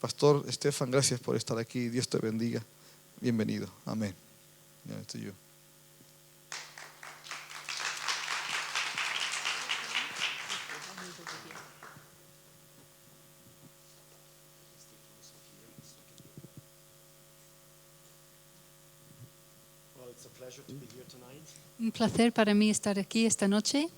Pastor Estefan, gracias por estar aquí. Dios te bendiga. Bienvenido. Amén. Un placer para mí estar aquí esta noche.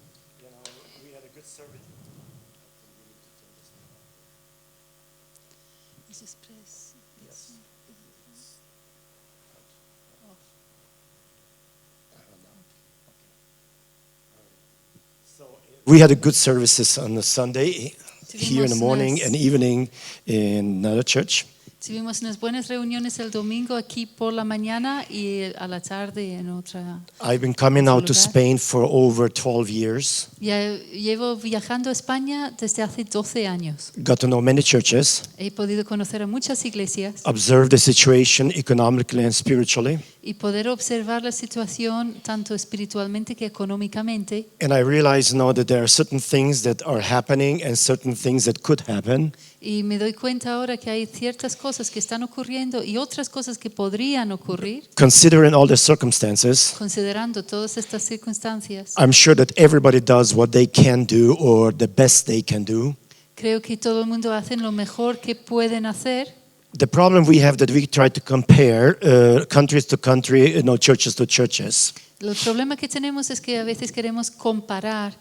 We had a good services on a Sunday here in the morning and evening in another church. Tuvimos unas buenas reuniones el domingo aquí por la mañana y a la tarde en otra. I've been coming out to Spain for over 12 years. Ya llevo viajando a España desde hace 12 años. Got to know many churches. He podido conocer a muchas iglesias. Observe the situation economically and spiritually. Y poder observar la situación tanto espiritualmente que económicamente. And I realize now that there are certain things that are happening and certain things that could happen. Y me doy cuenta ahora que hay ciertas cosas que están ocurriendo y otras cosas que podrían ocurrir. Considering all the circumstances, Considerando todas estas circunstancias, I'm sure that everybody does what they can do or the best they can do. creo que todo el mundo hace lo mejor que pueden hacer. The problem we have that we try to compare countries to country, churches to churches. El problema que tenemos es que a veces queremos comparar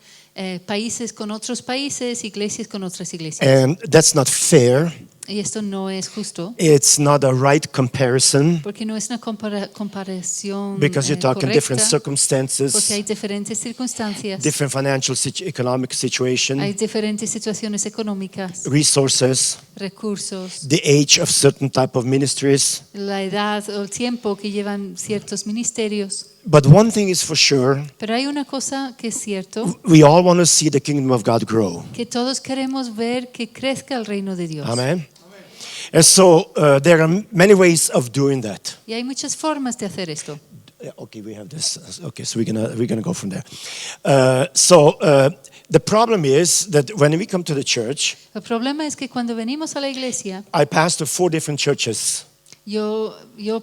países con otros países, iglesias con otras iglesias. And that's not fair. Y esto no es justo. It's not a right comparison Porque no es una comparación because you're talking correcta, different porque circumstances, hay diferentes circunstancias, different financial, economic situation, hay diferentes situaciones económicas, resources, recursos, the age of certain type of ministries. la edad o el tiempo que llevan ciertos ministerios. But one thing is for sure, Pero hay una cosa que es cierto, we all want to see the kingdom of God grow. que todos queremos ver que crezca el reino de Dios. Amen. And so there are many ways of doing that. Y hay muchas formas de hacer esto. Okay, we have this. Okay, so we're gonna go from there. The problem is that when we come to the church, El problema es que cuando venimos a la iglesia, I pastor 4 different churches yo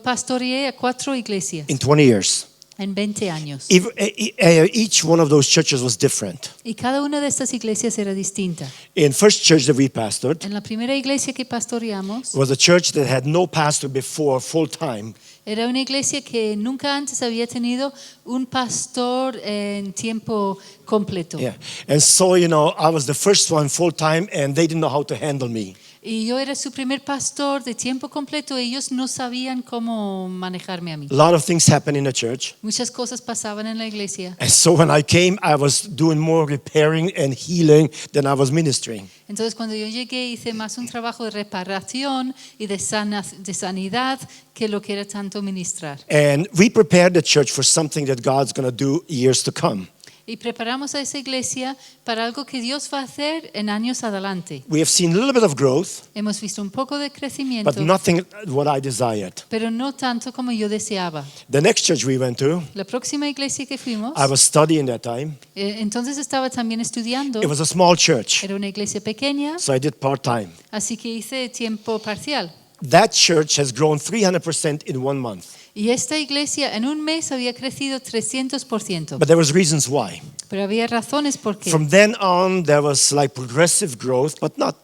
pastoreé a 4 iglesias in 20 years. en 20 años. Each one of those churches was different. Y cada una de estas iglesias era distinta. In first church that we pastored En la primera iglesia que pastoreamos, was a church that had no pastor before full time. era una iglesia que nunca antes había tenido un pastor en tiempo completo. Yeah. And so, I was the first one full time and they didn't know how to handle me. Y yo era su primer pastor de tiempo completo. Ellos no sabían cómo manejarme a mí. A lot of things happened in the church. Muchas cosas pasaban en la iglesia. And so when I came, I was doing more repairing and healing than I was ministering. Entonces cuando yo llegué hice más un trabajo de reparación y de sanidad que lo que era tanto ministrar. And we prepared the church for something that God's going to do years to come. Y preparamos a esa iglesia para algo que Dios va a hacer en años adelante. We have seen a little bit of growth, Hemos visto un poco de crecimiento, but nothing what I desired. pero no tanto como yo deseaba. The next church we went to, La próxima iglesia que fuimos, I was studying that time. entonces estaba también estudiando. It was a small church, Era una iglesia pequeña, so I did part-time. así que hice tiempo parcial. That church has grown 300% in 1 month. Y esta iglesia en un mes había crecido 300%. But there was reasons why. Pero había razones por qué. From then on, there was like progressive growth, but not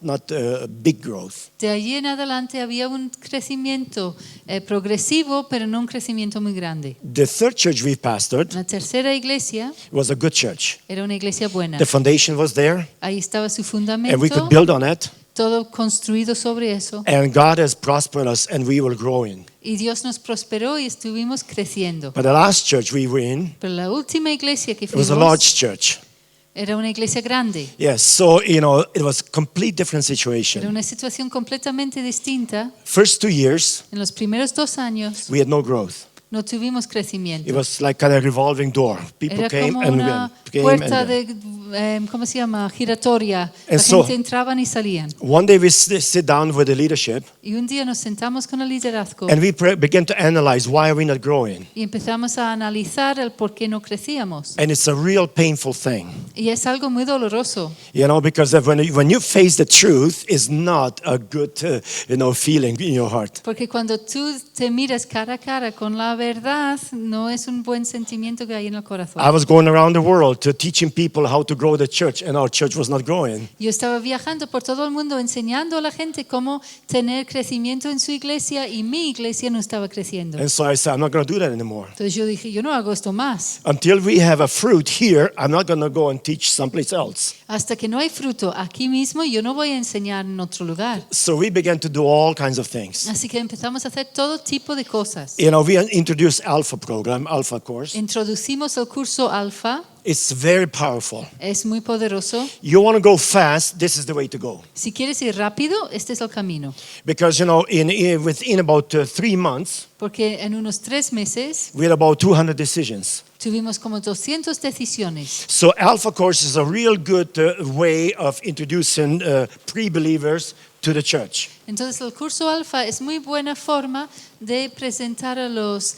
big growth. De allí en adelante había un crecimiento progresivo, pero no un crecimiento muy grande. The third church we pastored La tercera iglesia was a good church. era una iglesia buena. The foundation was there, Ahí estaba su and we could fundamento, build on it. todo construido sobre eso. And God has prospered us, and we were growing. Y Dios nos prosperó y estuvimos creciendo. But the last church we were in, Pero la última iglesia que it was a large fuimos church. era una iglesia grande. Yes, so it was a complete different Era situation. una situación completamente distinta. First 2 years, En los primeros 2 años we had no growth. no tuvimos It crecimiento. was like kind of revolving door. People Era came como and una went. Came puerta and went. de, ¿cómo se llama? Giratoria. La And so- gente entraban y salían. One day we sit down with the leadership Y un día nos sentamos con el liderazgo and we began to analyze why are we not growing. y empezamos a analizar el por qué no crecíamos. And it's a real painful thing. Y es algo muy doloroso. Because when you face the truth, it's not a good, feeling in your heart. Porque cuando tú te miras cara a cara con la verdad, no es un buen sentimiento que hay en el corazón. I was going around the world teaching people how to grow the church, and our church was not growing. Yo estaba viajando por todo el mundo enseñando a la gente cómo tener crecimiento en su iglesia y mi iglesia no estaba creciendo. And so I said, I'm not going to do that anymore. Entonces yo dije, yo no hago esto más. Until we have a fruit here, I'm not going to go and teach someplace else. Hasta que no hay fruto aquí mismo, yo no voy a enseñar en otro lugar. So we began to do all kinds of things. Así que empezamos a hacer todo tipo de cosas. We introduced Alpha program, Alpha course. Introducimos el curso Alfa, It's very powerful. es muy poderoso. You want to go fast, this is the way to go. Si quieres ir rápido, este es el camino. Because, within about 3 months, Porque en unos 3 meses we had about 200 decisions. tuvimos como 200 decisiones. So Alpha course is a real good way of introducing pre-believers to the church. Entonces el curso Alfa es muy buena forma de presentar a los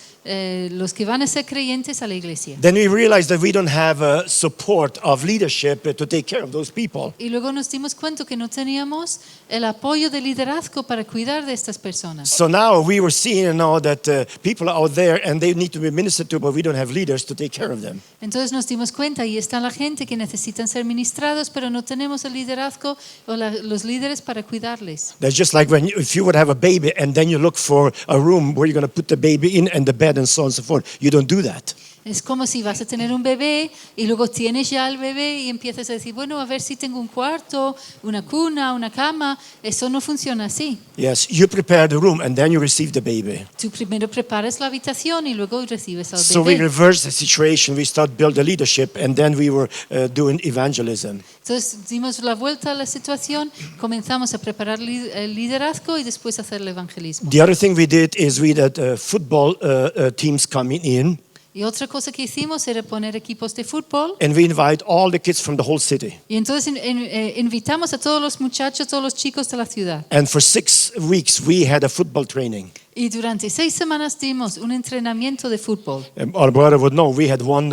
que van a ser creyentes a la iglesia. Then we realized that we don't have a support of leadership to take care of those people. Y luego nos dimos cuenta que no teníamos el apoyo de liderazgo para cuidar de estas personas. So now we were seeing that people are out there and they need to be ministered to, but we don't have leaders to take care of them. Entonces nos dimos cuenta y está la gente que necesitan ser ministrados, pero no tenemos el liderazgo o los líderes para cuidarles. That's just like if you would have a baby and then you look for a room where you're going to put the baby in and the bed and so on and so forth. You don't do that. Es como si vas a tener un bebé y luego tienes ya el bebé y empiezas a decir, bueno, a ver si tengo un cuarto, una cuna, una cama. Eso no funciona así. Yes, you prepare the room and then you receive the baby. Tú primero preparas la habitación y luego recibes al So we bebé. reversed the situation. We started build the leadership and then we were doing evangelism. Entonces dimos la vuelta a la situación, comenzamos a preparar el liderazgo y después hacer el evangelismo. The other thing we did is we had football teams coming in. Y otra cosa que hicimos era poner equipos de fútbol. And we invite all the kids from the whole city. Y entonces invitamos a todos los muchachos, todos los chicos de la ciudad. And for 6 weeks, we had a football training. Y durante 6 semanas dimos un entrenamiento de fútbol. Our brother would know, we had one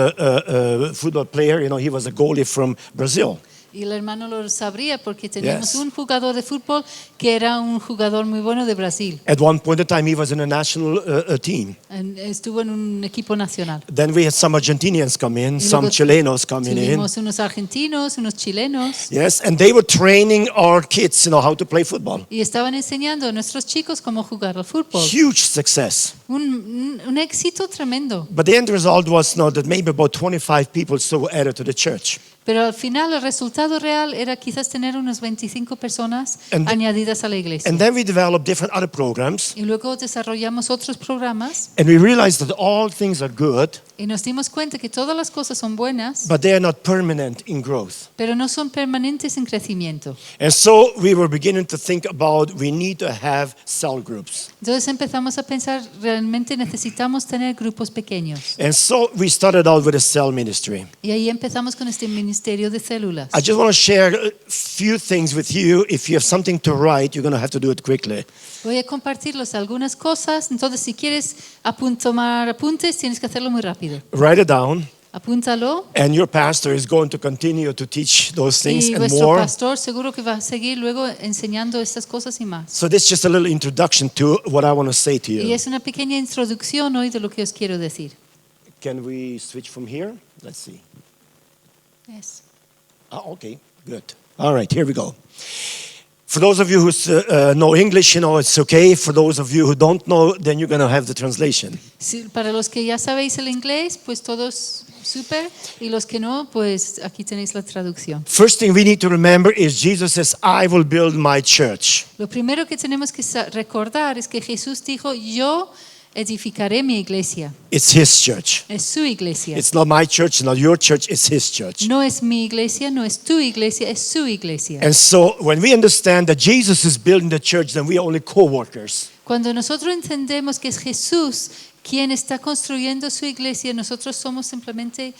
football player, he was a goalie from Brazil. Y el hermano lo sabría porque teníamos Yes. un jugador de fútbol que era un jugador muy bueno de Brasil. At one point in time, he was in a national team. Estuvo en un equipo nacional. Then we had some Argentinians come in, Y some luego Chilenos coming in. Tuvimos unos argentinos, unos chilenos. Yes, and they were training our kids, how to play football. Y estaban enseñando a nuestros chicos cómo jugar al fútbol. Huge success. Un éxito tremendo. But the end result was that maybe about 25 people so added to the church. Pero al final el resultado real era quizás tener unas 25 personas And- añadidas a la iglesia. And then we developed different other programs. Y luego desarrollamos otros programas And we realized that all things are good, y nos dimos cuenta que todas las cosas son buenas, but they are not permanent in growth. pero no son permanentes en crecimiento. And so we were beginning to think about we need to have cell groups. Entonces empezamos a pensar, realmente necesitamos tener grupos pequeños. And so we started out with a cell ministry. Y ahí empezamos con este ministerio de células. I just want to share a few things with you. If you have something to write, you're going to have to do it quickly. Voy a compartirlos algunas cosas, entonces si quieres tomar apuntes, tienes que hacerlo muy rápido. Write it down, Apúntalo. and your pastor is going to continue to teach those things Y and vuestro more. pastor seguro que va a seguir luego enseñando estas cosas y más. So this is just a little introduction to what I want to say to Y you. es una pequeña introducción hoy de lo que os quiero decir. Can we switch from here? Let's see. Yes. Okay, good. All right, here we go. For those of you who know English, it's okay. For those of you who don't know, then you're going to have the translation. Para los que ya sabéis el inglés, pues todos súper. Y los que no, pues aquí tenéis la traducción. First thing we need to remember is Jesus says, I will build my church. Lo primero que tenemos que recordar es que Jesús dijo, yo edificaré mi iglesia. It's his church. Es su iglesia. It's not my church, not your church, it's his church. No es mi iglesia, no es tu iglesia, es su iglesia. And so when we understand that Jesus is building the church, then we are only co-workers. Cuando nosotros entendemos que es Jesús quien está construyendo su iglesia, nosotros somos simplemente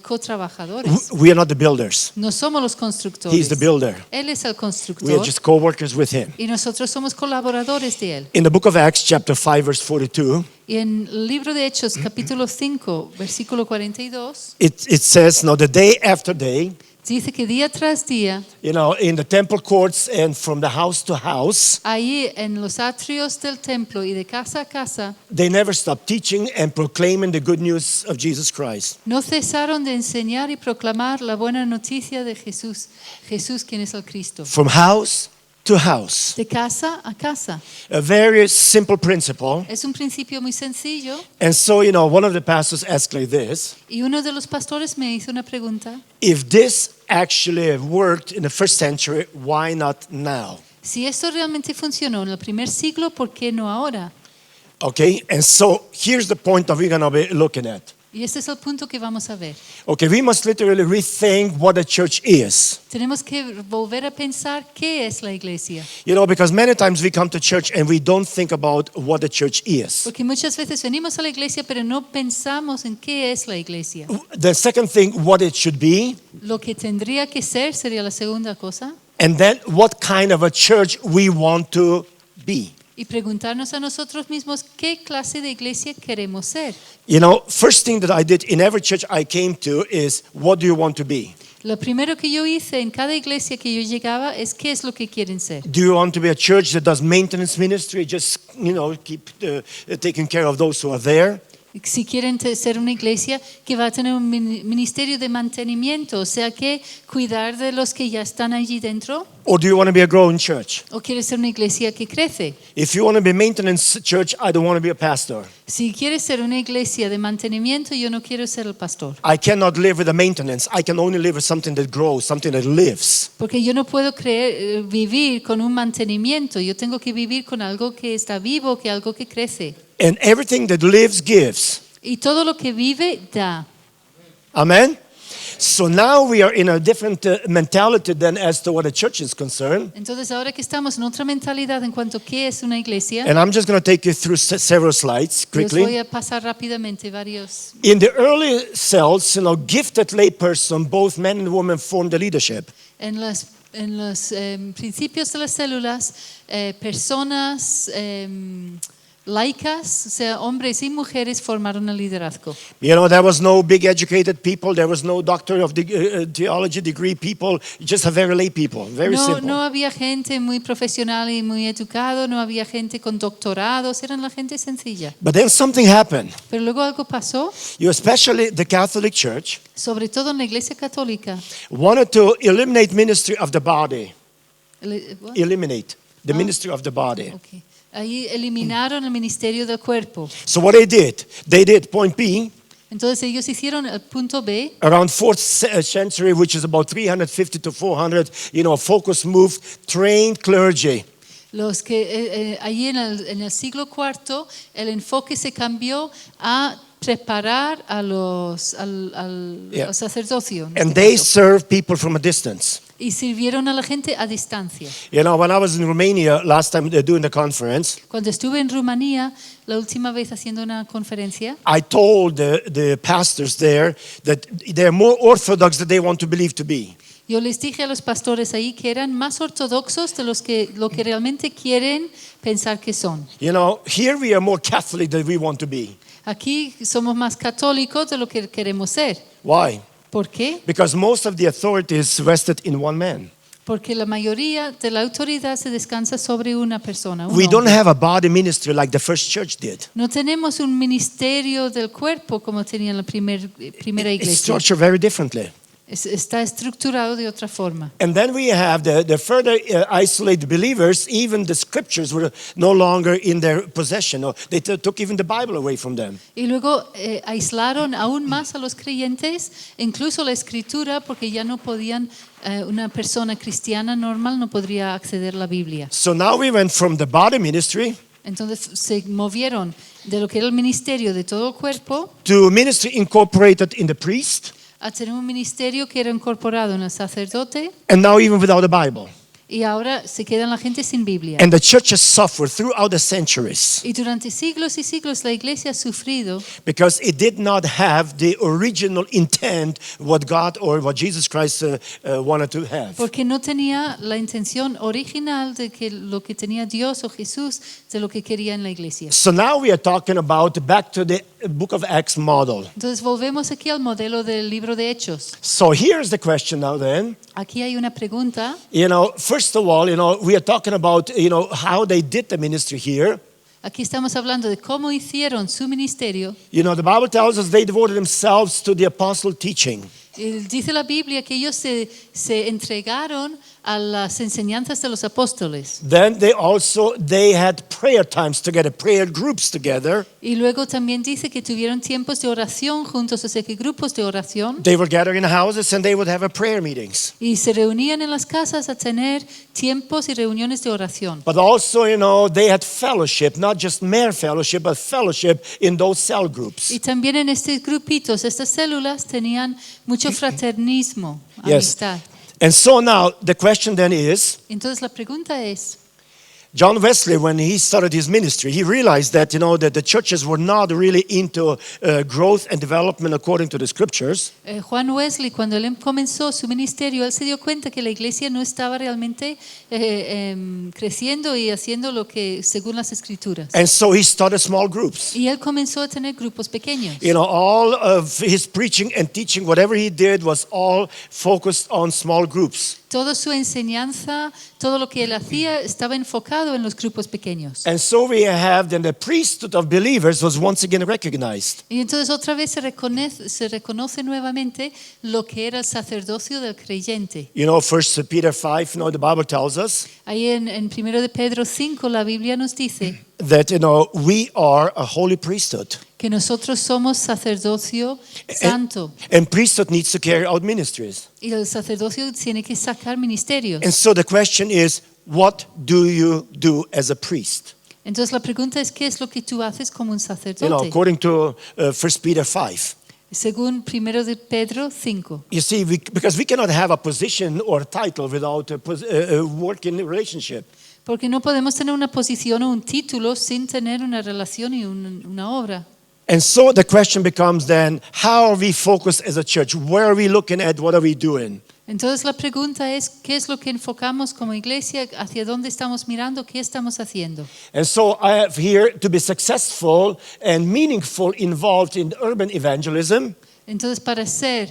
co-trabajadores. We are not the builders. No somos los constructores. He's the builder. Él es el We are constructor just co-workers with him. y nosotros somos colaboradores de él. In the book of Acts, chapter 5, verse 42, Y en el libro de Hechos, capítulo 5, versículo 42, it says, now the day after day, dice que día tras día, in the temple courts and from the house to house, ahí en los atrios del templo y de casa a casa, they never stopped teaching and proclaiming the good news of Jesus Christ. no cesaron de enseñar y proclamar la buena noticia de Jesús, Jesús quien es el Cristo. From house to house. De casa a casa. A very simple principle. Es un principio muy sencillo And so, one of the pastors asked like this, y uno de los pastores me hizo una pregunta. if this actually worked in the first century, why not now? Si esto realmente funcionó en el primer siglo, ¿por qué no ahora? Okay, and so here's the point that we're going to be looking at. Y este es el punto que vamos a ver. Okay, we must literally rethink what a church is. Tenemos que volver a pensar qué es la iglesia. Because many times we come to church and we don't think about what the church is. Porque muchas veces venimos a la iglesia, pero no pensamos en qué es la iglesia. The second thing, what it should be, Lo que tendría que ser sería la segunda cosa. and then what kind of a church we want to be. Y preguntarnos a nosotros mismos qué clase de iglesia queremos ser. First thing that I did in every church I came to is, what do you want to be? Lo primero que yo hice en cada iglesia que yo llegaba es qué es lo que quieren ser. Do you want to be a church that does maintenance ministry, just, keep taking care of those who are there? Si quieren ser una iglesia que va a tener un ministerio de mantenimiento, o sea que cuidar de los que ya están allí dentro, Or do you want to be a growing church? o quieres ser una iglesia que crece. If you want to be a maintenance church, I don't want to be a pastor. Si quieres ser una iglesia de mantenimiento, yo no quiero ser el pastor. I cannot live with the maintenance. I can only live with something that grows, something that lives. Porque yo no puedo vivir con un mantenimiento, yo tengo que vivir con algo que está vivo, que algo que crece. And everything that lives gives. Y todo lo que vive da. Amen? So now we are in a different mentality than as to what a church is concerned. Entonces ahora que estamos en otra mentalidad en cuanto a qué es una iglesia, And I'm just going to take you through several slides les voy quickly. a pasar rápidamente varios. In the early cells, gifted layperson, both men and women formed the leadership. En los principios de las células, personas laicas, o sea, hombres y mujeres formaron el liderazgo. There was no big educated people. There was no doctor of theology degree people. Just a very lay people. Very simple. No había gente muy profesional y muy educado, no había gente con doctorados, eran la gente sencilla. But then something happened. Pero luego algo pasó, Especially the Catholic Church sobre todo en la Iglesia Católica. wanted to eliminate ministry of the body. What? Eliminate the ministry of the body. Okay. Ahí eliminaron el ministerio del cuerpo. So what they did, point B, Entonces ellos hicieron el punto B. around 4th century, which is about 350 to 400, focus moved, trained clergy. Los que allí en el siglo IV el enfoque se cambió a preparar al sacerdocio. And they served people from a distance. Y sirvieron a la gente a distancia. When I was in Romania last time doing the conference, Cuando estuve en Rumanía la última vez haciendo una conferencia, I told the pastors there that they're more orthodox than they want to believe to be. yo les dije a los pastores ahí que eran más ortodoxos de lo que realmente quieren pensar que son. Here we are more Catholic than we want to be. Aquí somos más católicos de lo que queremos ser. Why? ¿Por qué? Because most of the authority is vested in one man. Porque la mayoría de la autoridad se descansa sobre una persona. Un We don't hombre. have a body ministry like the first church did. No tenemos un ministerio del cuerpo como tenía la primera It's iglesia. structured very differently. Está estructurado de otra forma. And then we have the further isolated believers. Even the scriptures were no longer in their possession. Or they took even the Bible away from them. Y luego aislaron aún más a los creyentes, incluso la escritura, porque ya no podían, una persona cristiana normal no podría acceder a la Biblia. So now we went from the body ministry Entonces se movieron de lo que era el ministerio de todo el cuerpo, to ministry incorporated in the priest, a tener un ministerio que era incorporado en el sacerdote, and now even without a Bible. y ahora se queda la gente sin Biblia. And the church has suffered throughout the centuries Y durante siglos y siglos la iglesia ha sufrido because it did not have the original intent what God or what Jesus Christ wanted to have. porque no tenía la intención original de que lo que tenía Dios o Jesús de lo que quería en la iglesia. So now we are talking about back to the book of Acts model. Entonces volvemos aquí al modelo del libro de Hechos. So here's the question now then. Aquí hay una pregunta. First of all, we are talking about, how they did the ministry here. Aquí estamos hablando de cómo hicieron su ministerio. The Bible tells us they devoted themselves to the apostle teaching. Dice la Biblia que ellos se entregaron a las enseñanzas de los apóstoles. Then they had prayer times together, prayer groups together. Y luego también dice que tuvieron tiempos de oración juntos, o sea, que grupos de oración. They were gathering in houses and they would have a prayer meetings. Y se reunían en las casas a tener tiempos y reuniones de oración. But also, they had fellowship, not just mere fellowship, but fellowship in those cell groups. Y también en estos grupitos, estas células tenían mucho fraternismo, Yes. amistad. And so now the question then is, Entonces la pregunta es, John Wesley, when he started his ministry, he realized that, that the churches were not really into growth and development according to the scriptures. Juan Wesley, cuando él comenzó su ministerio, él se dio cuenta que la iglesia no estaba realmente creciendo y haciendo lo que según las escrituras. And so he started small groups. Y él comenzó a tener grupos pequeños. All of his preaching and teaching, whatever he did, was all focused on small groups. Toda su enseñanza, todo lo que él hacía estaba enfocado en los grupos pequeños. And so we have then the priesthood of believers was once again recognized. Y entonces otra vez se reconoce nuevamente lo que era el sacerdocio del creyente. 1 Peter 5, the Bible tells us Ahí en 1 de Pedro 5 la Biblia nos dice that we are a holy priesthood. que nosotros somos sacerdocio santo. And priesthood needs to carry out ministries. Y el sacerdocio tiene que sacar ministerios. And so the question is, what do you do as a priest? Entonces la pregunta es, ¿qué es lo que tú haces como un sacerdote? According to 1 Peter 5. Según 1 de Pedro 5. You see, because we cannot have a position or a title without a working relationship. Porque no podemos tener una posición o un título sin tener una relación y una obra. And so the question becomes then, how are we focused as a church? Where are we looking at? What are we doing? Entonces la pregunta es, ¿qué es lo que enfocamos como iglesia? ¿Hacia dónde estamos mirando? ¿Qué estamos haciendo? And so I have here to be successful and meaningful involved in urban evangelism. Entonces, para ser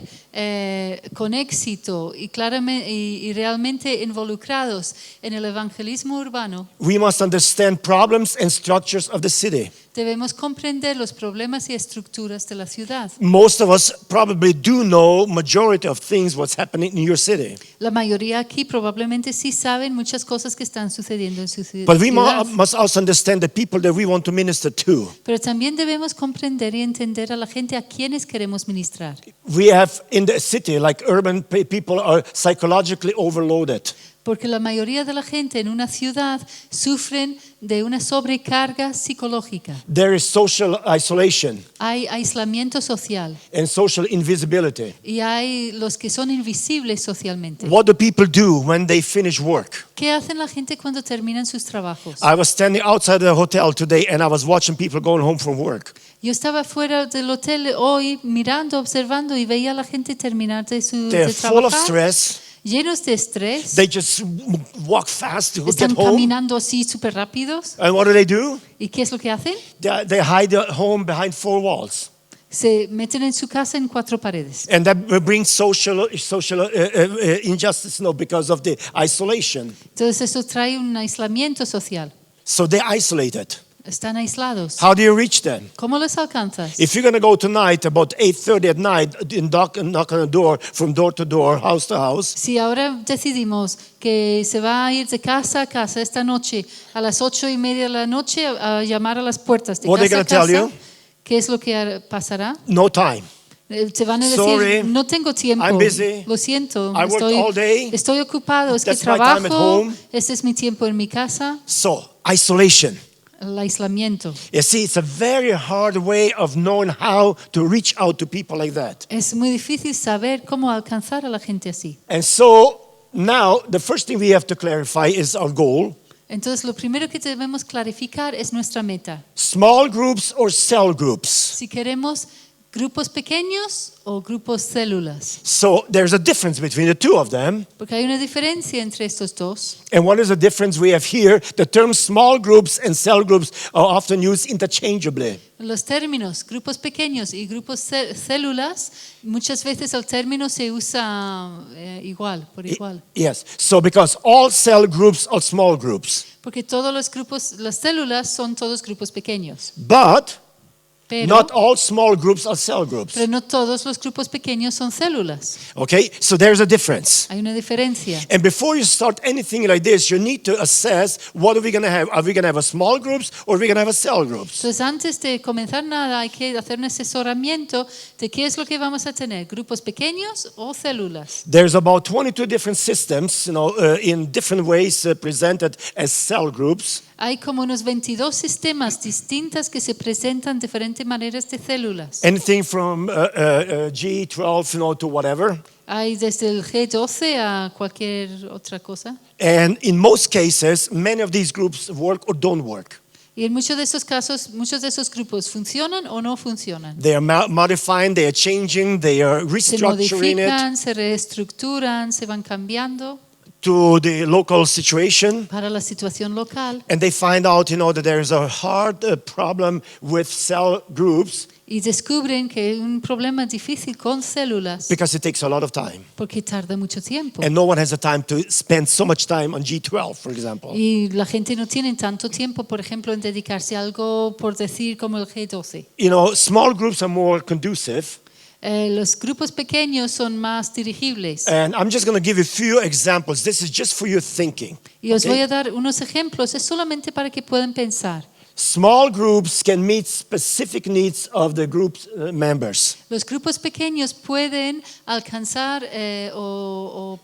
con éxito y claramente y realmente involucrados en el evangelismo urbano, We must understand problems and structures of the city. debemos comprender los problemas y estructuras de la ciudad. Most of us probably do know majority of things what's happening in your city. La mayoría aquí probablemente sí saben muchas cosas que están sucediendo en su ciudad. But we must also understand the people that we want to minister to. Pero también debemos comprender y entender a la gente a quienes queremos ministrar. We have in the city, like urban people are psychologically overloaded. Porque la mayoría de la gente en una ciudad sufren de una sobrecarga psicológica. There is social isolation Hay aislamiento social and social invisibility. y hay los que son invisibles socialmente. What do people do when they finish work? ¿Qué hacen la gente cuando terminan sus trabajos? I was standing outside the hotel today and I was watching people going home from work. Yo estaba fuera del hotel hoy mirando, observando y veía a la gente terminar de They're full of trabajar, stress. llenos de estrés. They just walk fast to Están get home. caminando así súper rápidos. And what do? ¿Y qué es lo que hacen? They hide at home behind four walls. Se meten en su casa en 4 paredes. And that brings social injustice, because of the isolation. Entonces eso trae un aislamiento social. So they're isolated. Están aislados. How do you reach them? ¿Cómo les alcanzas? If you're going to go tonight about 8:30 at night and knock on a door from door to door, house to house, Si ahora decidimos que se va a ir de casa a casa esta noche a las 8:30 de la noche a llamar a las puertas de What are they casa a gonna tell casa, you? ¿qué es lo que pasará? no time. Te van a decir, Sorry, no tengo tiempo, I'm busy. lo siento, I worked all day. estoy ocupado, es que That's my time at trabajo, home. este es mi tiempo en mi casa. So, isolation. el aislamiento. You see, it's a very hard way of knowing how to reach out to people like that. Es muy difícil saber cómo alcanzar a la gente así. And so now the first thing we have to clarify is our goal. Entonces, lo primero que debemos clarificar es nuestra meta. Small groups or cell groups. Si queremos grupos pequeños o grupos células. So there's a difference between the two of them. Porque hay una diferencia entre estos dos. And what is the difference we have here? The terms small groups and cell groups are often used interchangeably. Los términos grupos pequeños y grupos células, muchas veces el término se usa igual, por igual. Yes. So because all cell groups are small groups. Porque todos los grupos, las células son todos grupos pequeños. But Pero, not all small groups are cell groups. pero no todos los grupos pequeños son células. Okay? So there's a difference. Hay una diferencia. And before you start anything like this, you need to assess what are we going to have? Are we going to have a small groups or are we going to have a cell groups? Entonces, antes de comenzar nada, hay que hacer un asesoramiento de qué es lo que vamos a tener, grupos pequeños o células. There's about 22 different systems, in different ways presented as cell groups. Hay como unos 22 sistemas distintos que se presentan de diferentes maneras de células. Anything from G12, to whatever. Hay desde el G12 a cualquier otra cosa. And in most cases, many of these groups work or don't work. Y en muchos de esos casos, muchos de esos grupos funcionan o no funcionan. They are modifying, they are changing, they are Se restructuring it modifican, se reestructuran, se van cambiando to the local situation. para la situación local. And they find out, that there is a hard problem with cell groups Y descubren que hay un problema difícil con células because it takes a lot of time. porque tarda mucho tiempo. And no one has the time to spend so much time on G12, for example. Y la gente no tiene tanto tiempo, por ejemplo, en dedicarse a algo, por decir, como el G12. Small groups are more conducive. Los grupos pequeños son más dirigibles. And I'm just going to give you a few examples. This is just for your thinking. Y os okay? voy a dar unos ejemplos, es solamente para que puedan pensar. Small groups can meet specific needs of the group's members. Los grupos pequeños pueden alcanzar o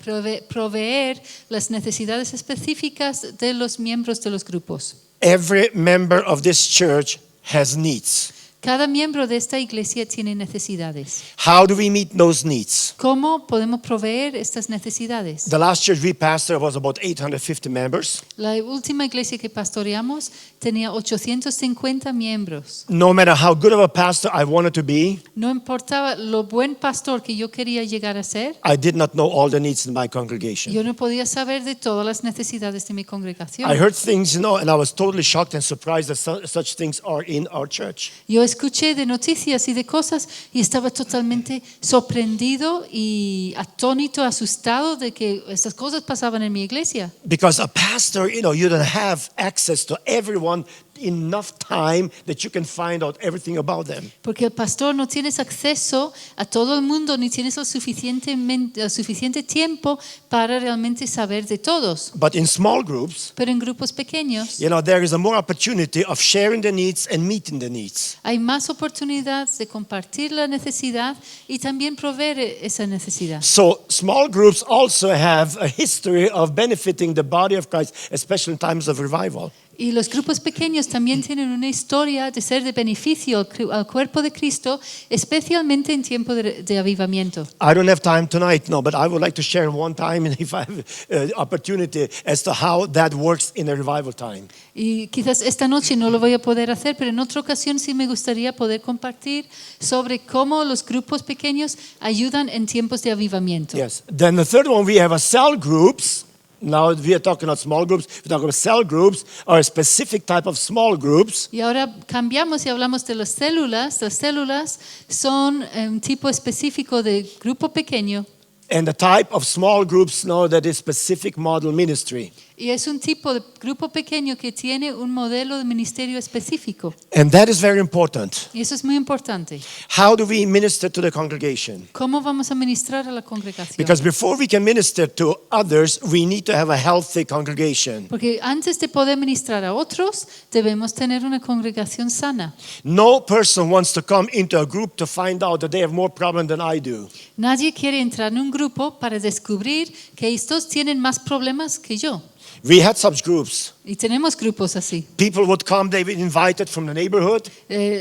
proveer las necesidades específicas de los miembros de los grupos. Every member of this church has needs. Cada miembro de esta iglesia tiene necesidades. How do we meet those needs? ¿Cómo podemos proveer estas necesidades? The last church we pastored was about 850 members. La última iglesia que pastoreamos tenía 850 miembros. No matter how good of a pastor I wanted to be, No importaba lo buen pastor que yo quería llegar a ser, I did not know all the needs in my congregation. yo no podía saber de todas las necesidades de mi congregación. I heard things, and I was totally shocked and surprised that such things are in our church. Yo escuché de noticias y de cosas y estaba totalmente sorprendido y atónito, asustado de que estas cosas pasaban en mi iglesia. Because a pastor, you don't have access to everyone enough time that you can find out everything about them. Porque el pastor no tienes acceso a todo el mundo ni tienes el suficiente tiempo para realmente saber de todos. But in small groups, Pero en grupos pequeños there is a more opportunity of sharing the needs and meeting the needs. hay más oportunidad de compartir la necesidad y también proveer esa necesidad. So small groups also have a history of benefiting the body of Christ, especially in times of revival. Y los grupos pequeños también tienen una historia de ser de beneficio al cuerpo de Cristo, especialmente en tiempo de avivamiento. I don't have time tonight, but I would like to share one time, if I have opportunity, as to how that works in a revival time. Y quizás esta noche no lo voy a poder hacer, pero en otra ocasión sí me gustaría poder compartir sobre cómo los grupos pequeños ayudan en tiempos de avivamiento. Yes. Then the third one, we have a cell groups. Now we are talking about small groups. We're talking about cell groups, or a specific type of small groups. Y ahora cambiamos y hablamos de las células. Las células son un tipo específico de grupo pequeño. And the type of small groups now that is specific model ministry. Y es un tipo de grupo pequeño que tiene un modelo de ministerio específico. And that is very important. Y eso es muy importante. How do we minister to the congregation? ¿Cómo vamos a ministrar a la congregación? Because before we can minister to others, we need to have a healthy congregation. Porque antes de poder ministrar a otros, debemos tener una congregación sana. No person wants to come into a group to find out that they have more problem than I do. Nadie quiere entrar en un grupo para descubrir que estos tienen más problemas que yo. We had such groups. Y tenemos grupos así. People would come, they were invited from the neighborhood,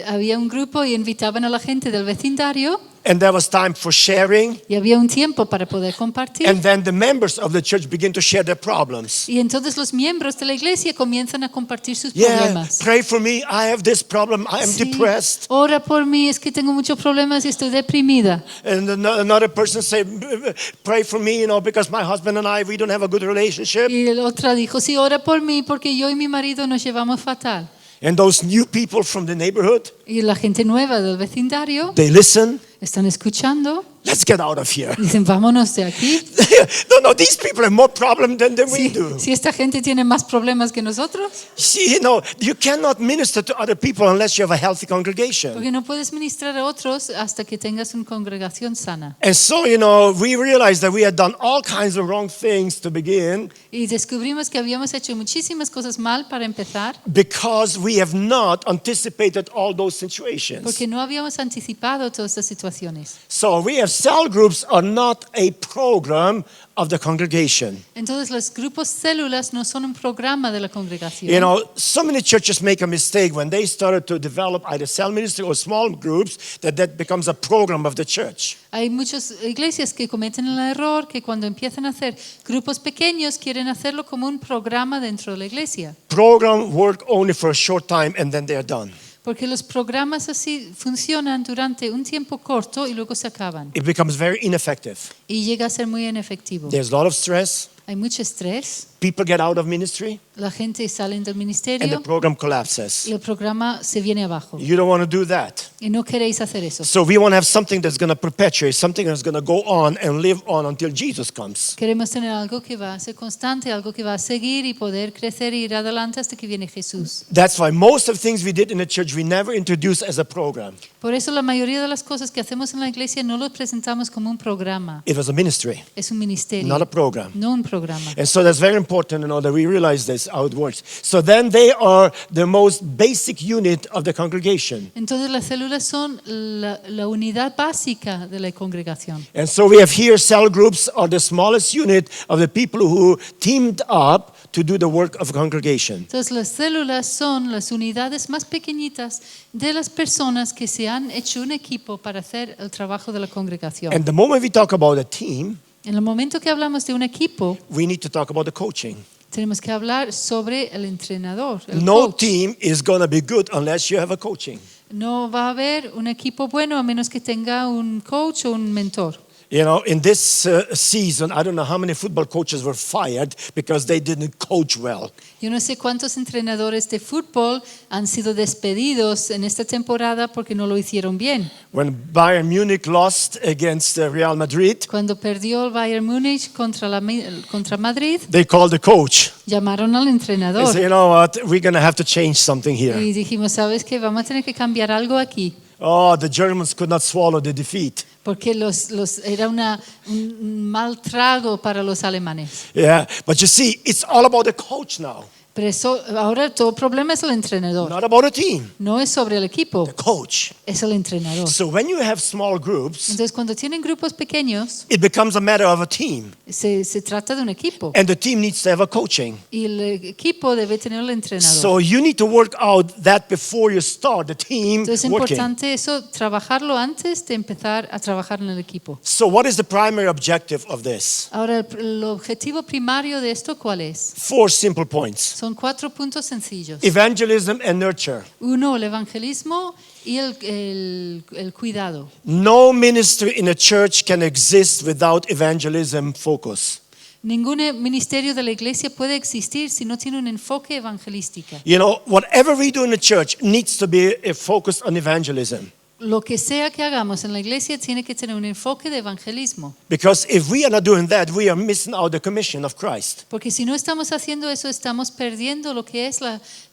Había un grupo y invitaban a la gente del vecindario and there was time for sharing. y había un tiempo para poder compartir. And then the members of the church begin to share their problems. Y entonces los miembros de la iglesia comienzan a compartir sus Yeah, problemas. pray for me. I have this problem. I am Sí, depressed. ora por mí, es que tengo muchos problemas y estoy deprimida. And another person say, pray for me, because my husband and we don't have a good relationship. Y la otra dijo, sí, ora por mí porque yo y mi marido nos llevamos fatal. And those new people from the neighborhood, Y la gente nueva del vecindario they listen. están escuchando. Let's get out of here. Dicen, vámonos de aquí. No, these people have more problem than we do. Si esta gente tiene más problemas que nosotros, See, you cannot minister to other people unless you have a healthy congregation. porque no puedes ministrar a otros hasta que tengas una congregación sana. And so, we realized that we had done all kinds of wrong things to begin Y descubrimos que habíamos hecho muchísimas cosas mal para empezar, because we have not anticipated all those situations. porque no habíamos anticipado todas estas situaciones. So we have cell groups are not a program of the congregation. Entonces los grupos células no son un programa de la congregación. So many churches make a mistake when they started to develop either cell ministry or small groups that becomes a program of the church. Hay muchas iglesias que cometen el error que cuando empiezan a hacer grupos pequeños quieren hacerlo como un programa dentro de la iglesia. Program work only for a short time and then they are done. Porque los programas así funcionan durante un tiempo corto y luego se acaban. It becomes very ineffective. Y llega a ser muy inefectivo. There's a lot of stress. Hay mucho estrés, People get out of ministry la gente sale del and the ministerio program collapses. y el programa se viene abajo. You don't want to do that. Y no queréis hacer eso. So we want to have something that's going to perpetuate, something that's going to go on and live on until Jesus comes. Queremos tener algo que va a ser constante, algo que va a seguir y poder crecer e ir adelante hasta que viene Jesús. That's why most of the things we did in the church we never introduced as a program. Por eso la mayoría de las cosas que hacemos en la iglesia no lo presentamos como un programa. It was a ministry, Es un ministerio, not a program. no un programa. And so that's very important that we realize this, how it works. So then they are the most basic unit of the congregation. Entonces las células son la unidad básica de la congregación. And so we have here cell groups are the smallest unit of the people who teamed up to do the work of congregation. Entonces las células son las unidades más pequeñitas de las personas que se han hecho un equipo para hacer el trabajo de la congregación. And the moment we talk about a team, En el momento que hablamos de un equipo, we need to talk about the coaching. tenemos que hablar sobre el entrenador, el No coach. team is going to be good unless you have a coaching. No va a haber un equipo bueno a menos que tenga un coach o un mentor. In this season, I don't know how many football coaches were fired because they didn't coach well. Yo no sé cuántos entrenadores de fútbol han sido despedidos en esta temporada porque no lo hicieron bien. When Bayern Munich lost against Real Madrid, Cuando perdió el Bayern Múnich contra Madrid, they called the coach. llamaron al They entrenador said, you know what, we're going to have to change something here. y dijimos, ¿sabes qué? Vamos a tener que cambiar algo aquí. Oh, the Germans could not swallow the defeat. Porque era un mal trago para los alemanes. Yeah, but you see, it's all about the coach now, Pero ahora todo el problema es el entrenador. not about a team. No es sobre el equipo, The coach. es el entrenador. So when you have small groups, Entonces, cuando tienen grupos pequeños, it becomes a matter of a team. se trata de un equipo. And the team needs to have a coaching. Y el equipo debe tener el entrenador. So you need to work out that before you start the team Entonces es working. importante eso, trabajarlo antes de empezar a trabajar en el equipo. So what is the primary objective of this? Ahora, el objetivo primario de esto, ¿cuál es? 4 simple points. Son 4 puntos sencillos. Evangelism and nurture. Uno, el evangelismo y el cuidado. No ministry in a church can exist without evangelism focus. Ningún ministerio de la iglesia puede existir si no tiene un enfoque evangelístico. Whatever we do in the church needs to be focused on evangelism. Lo que sea que hagamos en la iglesia tiene que tener un enfoque de evangelismo. Because if we are not doing that, we are missing out the commission of Christ. Porque si no estamos haciendo eso, estamos perdiendo lo que es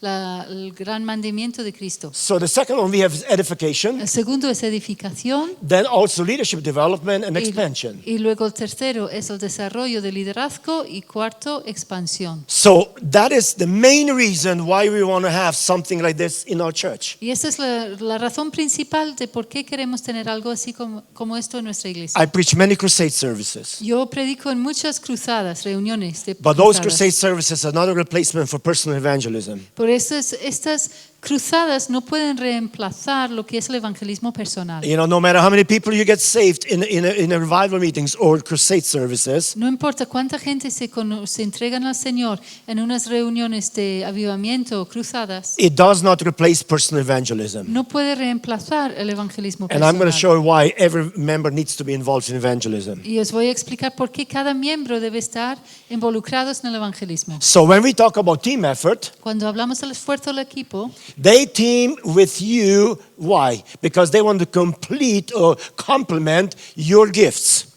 el gran mandamiento de Cristo. So the second one we have is edification, El segundo es edificación. then also leadership development and expansion. Y luego el tercero es el desarrollo de liderazgo y cuarto, expansión. So that is the main reason why we want to have something like this in our church. Y esa es la razón principal preguntarte por qué queremos tener algo así como esto en nuestra iglesia. I preach many crusade services. Yo predico en muchas cruzadas, reuniones de But those cruzadas. crusade services are not a replacement for personal evangelism. Por eso estas cruzadas no pueden reemplazar lo que es el evangelismo personal. You know, no matter how many people you get saved in a revival meetings or crusade services, No importa cuánta gente se entregan al Señor en unas reuniones de avivamiento o cruzadas, it does not replace personal evangelism. no puede reemplazar el evangelismo And I'm going to personal. show you why every member needs to be involved in evangelism. Y os voy a explicar por qué cada miembro debe estar involucrados en el evangelismo. So when we talk about team effort, Cuando hablamos del esfuerzo del equipo, they team with you. Why? Because they want to complete or complement your gifts.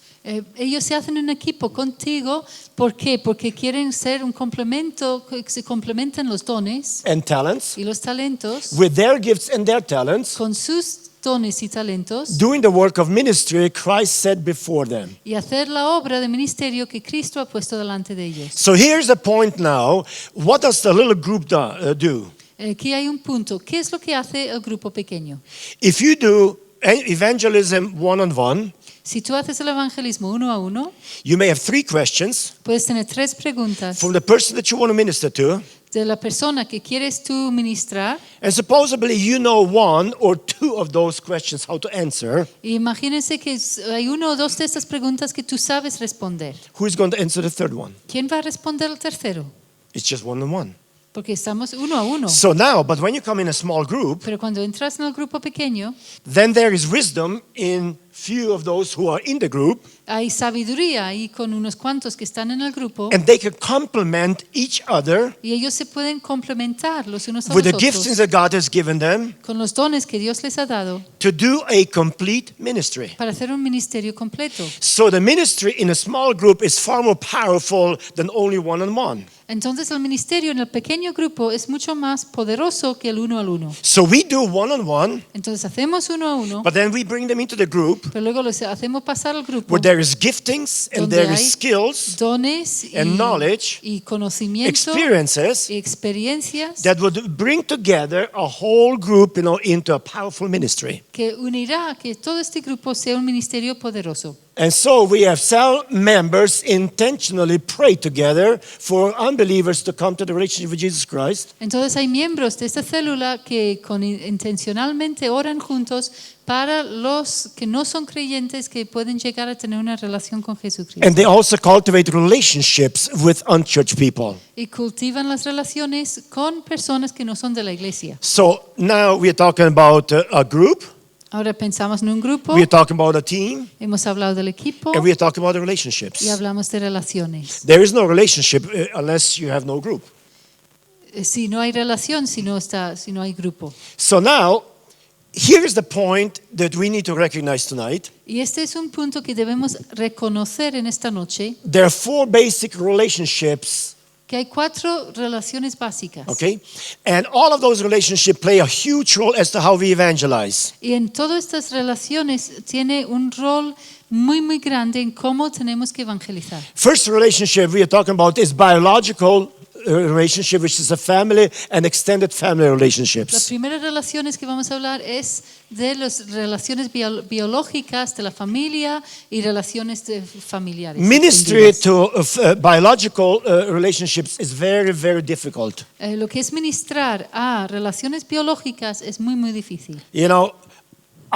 ellos se hacen un equipo contigo. ¿Por qué? Porque quieren ser un complemento, que se complementan los dones And talents, y los talentos with their gifts and their talents, con sus dones y talentos doing the work of ministry Christ set before them. y hacer la obra de ministerio que Cristo ha puesto delante de ellos. So here's the point now. What does the little group do? Aquí hay un punto. ¿Qué es lo que hace el grupo pequeño? If you do evangelism one-on-one, Si tú haces el evangelismo uno a uno, you may have 3 questions puedes tener 3 preguntas from the person that you want to minister to. de la persona que quieres tú ministrar. And supposedly you know 1 or 2 of those questions how to answer. Y imagínense que hay uno o dos de estas preguntas que tú sabes responder. Who is going to answer the third one? ¿Quién va a responder el tercero? It's just one-on-one. Porque estamos uno a uno. So now, but when you come in a small group, Pero cuando entras en el grupo pequeño, then there is wisdom in few of those who are in the group, hay sabiduría ahí con unos cuantos que están en el grupo and they can complement each other y ellos se pueden complementar los unos a with los the giftings otros that God has given them con los dones que Dios les ha dado to do a complete ministry. para hacer un ministerio completo. So the ministry in a small group is far more powerful than only one-on-one. Entonces el ministerio en el pequeño grupo es mucho más poderoso que el uno al uno. So we do one-on-one, Entonces hacemos uno a uno, but then we bring them into the group pero luego los hacemos pasar al grupo where there is giftings and donde there hay is skills dones and knowledge, y conocimiento experiences y experiencias that would bring together a whole group, into a powerful ministry. que unirá a que todo este grupo sea un ministerio poderoso. And so we have cell members intentionally pray together for unbelievers to come to the relationship with Jesus Christ. Entonces hay miembros de esta célula que intencionalmente oran juntos para los que no son creyentes que pueden llegar a tener una relación con Jesucristo. And they also cultivate relationships with unchurched people. Y cultivan las relaciones con personas que no son de la iglesia. So now we are talking about a group, Ahora pensamos en un grupo, we are talking about a team, hemos hablado del equipo and we are talking about the relationships. y hablamos de relaciones. There is no relationship unless you have no group. Si no hay relación, si no hay grupo. So now, here is the point that we need to recognize tonight. Y este es un punto que debemos reconocer en esta noche, There are 4 basic relationships, que hay 4 relaciones básicas. okay? And all of those relationships play a huge role as to how we evangelize. Y en todas estas relaciones tiene un rol muy, muy grande en cómo tenemos que evangelizar. First relationship we are talking about is biological relationship, which is a family and extended family Las relationships. primeras relaciones que vamos a hablar es de las relaciones biológicas de la familia y relaciones familiares. Ministry extendidas. to biological relationships is very, very difficult. Lo que es ministrar a relaciones biológicas es muy, muy difícil. You know,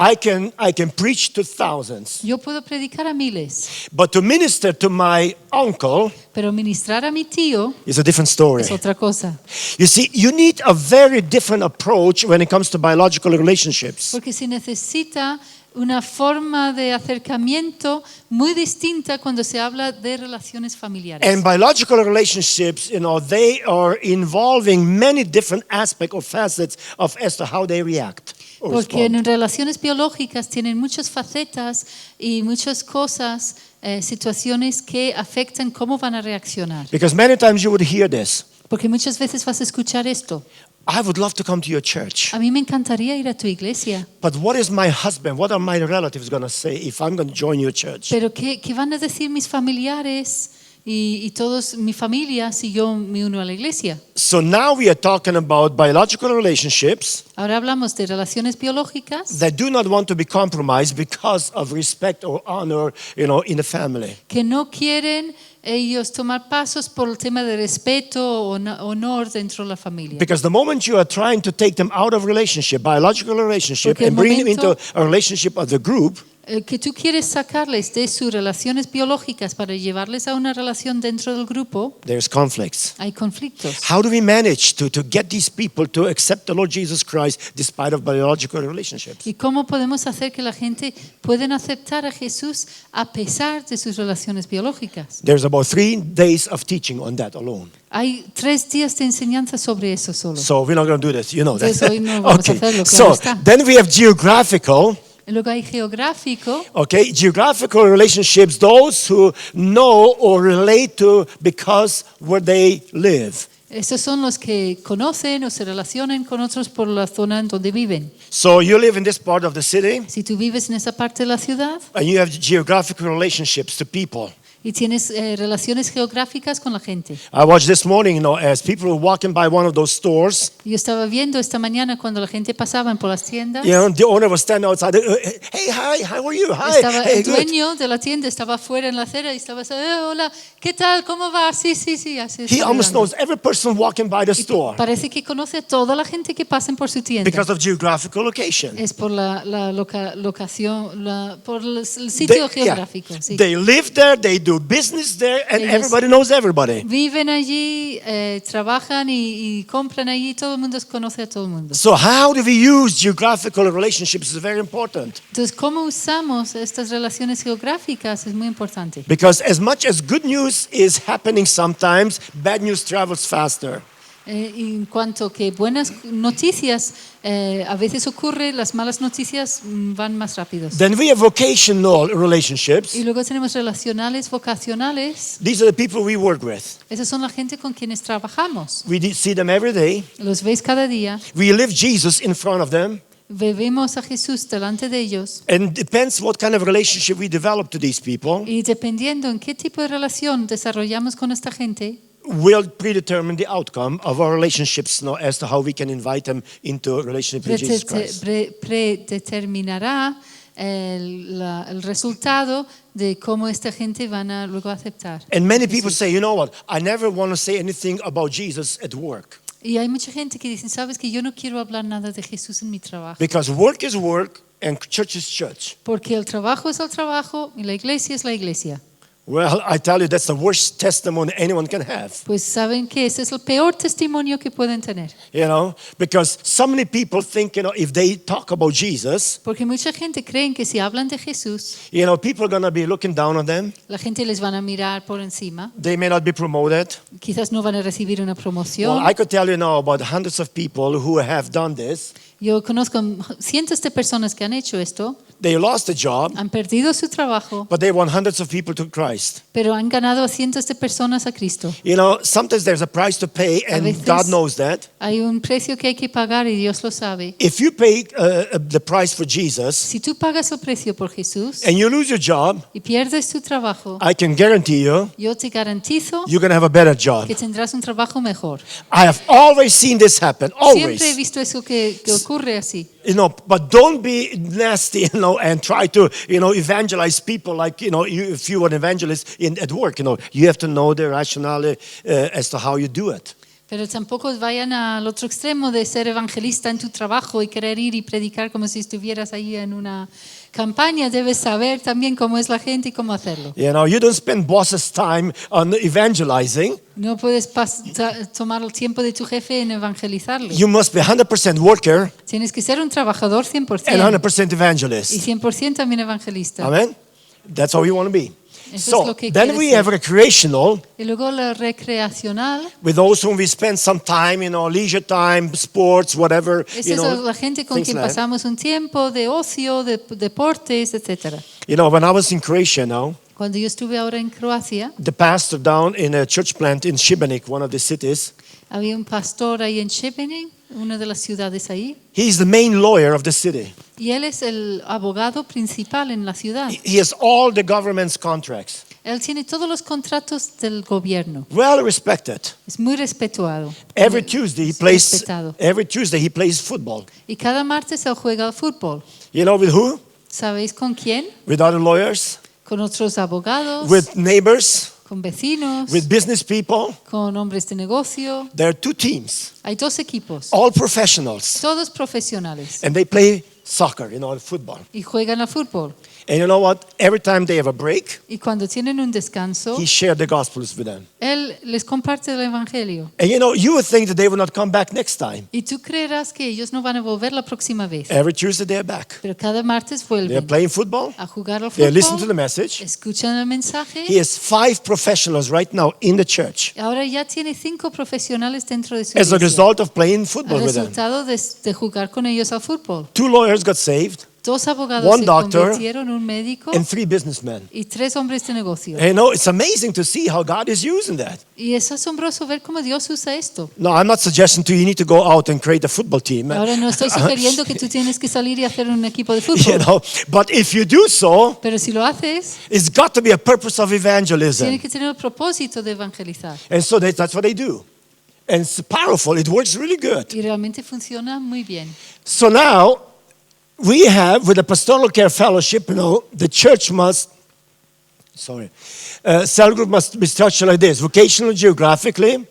I can preach to thousands, Yo puedo predicar a miles, but to minister to my uncle pero ministrar a mi tío is a different story. es otra cosa. You see, you need a very different approach when it comes to biological relationships. Porque se necesita una forma de acercamiento muy distinta cuando se habla de relaciones familiares. And biological relationships, they are involving many different aspects or facets of as to how they react or Porque respond. en relaciones biológicas tienen muchas facetas y muchas cosas, situaciones que afectan cómo van a reaccionar. Because many times you would hear this. Porque muchas veces vas a escuchar esto. I would love to come to your church, A mí me encantaría ir a tu iglesia, but what is my husband, what are my relatives going to say if I'm going to join your church? pero ¿qué van a decir mis familiares y todos, mi familia, si yo me uno a la iglesia. So now we are talking about biological relationships Ahora hablamos de relaciones biológicas that do not want to be compromised because of respect or honor, in the family. que no quieren ellos tomar pasos por el tema de respeto o honor dentro de la familia. Because the moment you are trying to take them out of relationship, biological relationship, Porque el and bring them momento- into a relationship of the group, Que tú quieres sacarles de sus relaciones biológicas para llevarles a una relación dentro del grupo, there's conflicts. hay conflictos. How do we manage to get these people to accept the Lord Jesus Christ despite of biological relationships? ¿Y cómo podemos hacer que la gente pueda aceptar a Jesús a pesar de sus relaciones biológicas? There's about 3 days of teaching on that alone. Hay 3 días de enseñanza sobre eso solo. So we're not going to do this, you know that. Entonces, hoy no vamos a hacerlo, claro So está. then we have geographical. Luego hay geográfico. Okay, geographical relationships, those who know or relate to because where they live. Estos son los que conocen o se relacionan con otros por la zona en donde viven. So you live in this part of the city Si tú vives en esa parte de la ciudad and you have geographical relationships to people. y tienes relaciones geográficas con la gente. I watched this morning, as people were walking by one of those stores, Yo estaba viendo esta mañana cuando la gente pasaba por las tiendas. the owner was standing outside. Hey, hi, how are you? Hi, Estaba hey, el good. dueño de la tienda estaba afuera en la acera y estaba hola, ¿qué tal? ¿Cómo va? Sí, así. He almost saludando. knows every person walking by the store Parece que conoce a toda la gente que pasen por su tienda. because of geographical location. Es por la locación, por el sitio geográfico. Sí. They live there, they do business there, and Ellos- everybody knows everybody. Viven allí, trabajan y compran allí, todo el mundo conoce a todo el mundo. So how do we use geographical relationships is very important. Entonces, ¿cómo usamos estas relaciones geográficas? Es muy importante. Because as much as good news is happening sometimes, bad news travels faster. En cuanto que buenas noticias a veces ocurre, las malas noticias van más rápidos. Then we have vocational relationships. Y luego tenemos relacionales, vocacionales. These are the people we work with. Esas son la gente con quienes trabajamos. We see them every day. Los ves cada día. We live Jesus in front of them. Vemos a Jesús delante de ellos. And it depends what kind of relationship we develop to these people Y dependiendo en qué tipo de relación desarrollamos con esta gente, will predetermine the outcome of our relationships as to how we can invite them into a relationship with Jesus Christ. predeterminará el resultado de cómo esta gente van a luego aceptar. And many people say, you know what, I never want to say anything about Jesus at work. Y hay mucha gente que dice, sabes que yo no quiero hablar nada de Jesús en mi trabajo. Because work is work and church is church. Porque el trabajo es el trabajo y la iglesia es la iglesia. Well, I tell you, that's the worst testimony anyone can have. Pues saben que ese es el peor testimonio que pueden tener. Because so many people think, if they talk about Jesus, Porque mucha gente cree que si hablan de Jesús, people are going to be looking down on them. la gente les van a mirar por encima. They may not be promoted. Quizás no van a recibir una promoción. Well, I could tell you now about hundreds of people who have done this. Yo conozco cientos de personas que han hecho esto, They lost a job, han perdido su trabajo, but they won hundreds of people to Christ. pero han ganado a cientos de personas a Cristo. Sometimes there's a price to pay, and veces- God knows that. Hay un precio que hay que pagar y Dios lo sabe. If you pay the price for Jesus Si tú pagas el precio por Jesús and you lose your job, y pierdes tu trabajo, I can guarantee you, yo te garantizo you're going to have a better job. que tendrás un trabajo mejor. I have always seen this happen, Siempre he always. visto eso que ocurre así. But don't be nasty, and try to, evangelize people like, if you are an evangelist at work, you have to know the rationale as to how you do it. Pero tampoco vayan al otro extremo de ser evangelista en tu trabajo y querer ir y predicar como si estuvieras ahí en una campaña. Debes saber también cómo es la gente y cómo hacerlo. You don't spend boss's time on evangelizing. No puedes tomar el tiempo de tu jefe en evangelizarle. You must be 100% worker Tienes que ser un trabajador and 100% 100% y evangelist. 100% también evangelista. Amen? That's how we want to be. Eso So es lo que then quieres we ser. have recreational Y luego la recreacional. with those whom we spend some time, leisure time, sports, whatever. Esa es la gente con things quien like that. pasamos un tiempo de ocio, de deportes, etc. When I was in Croatia now, Cuando yo estuve ahora en Croacia, the pastor down in a church plant in Šibenik, one of the cities, había un pastor ahí en Šibenik, una de las ciudades ahí, he's the main lawyer of the city. y él es el abogado principal en la ciudad. He has all the government's contracts. Él tiene todos los contratos del gobierno. Well respected. Es muy respetuado. Every Tuesday he Es plays. respetado. Every Tuesday he plays football. Y cada martes él juega al fútbol. You know with who? ¿Sabéis con quién? With other lawyers, Con otros abogados, with neighbors, con vecinos, with business people. con hombres de negocio. There are 2 teams, Hay 2 equipos, all professionals, todos profesionales, and they play soccer, football. y juegan al fútbol. And you know what? Every time they have a break, Y cuando tienen un descanso, he shared the gospels with them. él les comparte el evangelio. And you would think that they would not come back next time. Y tú creerás que ellos no van a volver la próxima vez. Every Tuesday they're back. Pero cada martes They're vuelven playing football. a jugar al They listen to the fútbol, message. escuchan el mensaje. He has 5 professionals right now in the church Ahora ya tiene 5 profesionales dentro de su as a iglesia. result of playing Al football with them. resultado de jugar con ellos al fútbol. 2 lawyers got saved 2 abogados One se doctor convirtieron, un médico and 3 businessmen. y 3 hombres de negocio. And it's amazing to see how God is using that. Y es asombroso ver cómo Dios usa esto. No, I'm not suggesting to you need to go out and create a football team. Ahora no estoy sugiriendo que tú tienes que salir y hacer un equipo de You fútbol. know, but if you do so, Pero si lo haces, it's got to be a purpose of tiene evangelism. que tener el propósito de evangelizar. And so that's what they do. And it's powerful. It works really good. Y realmente funciona muy bien. So now we have, with the Pastoral Care Fellowship, the church must, cell group must be structured like this: vocational, geographically,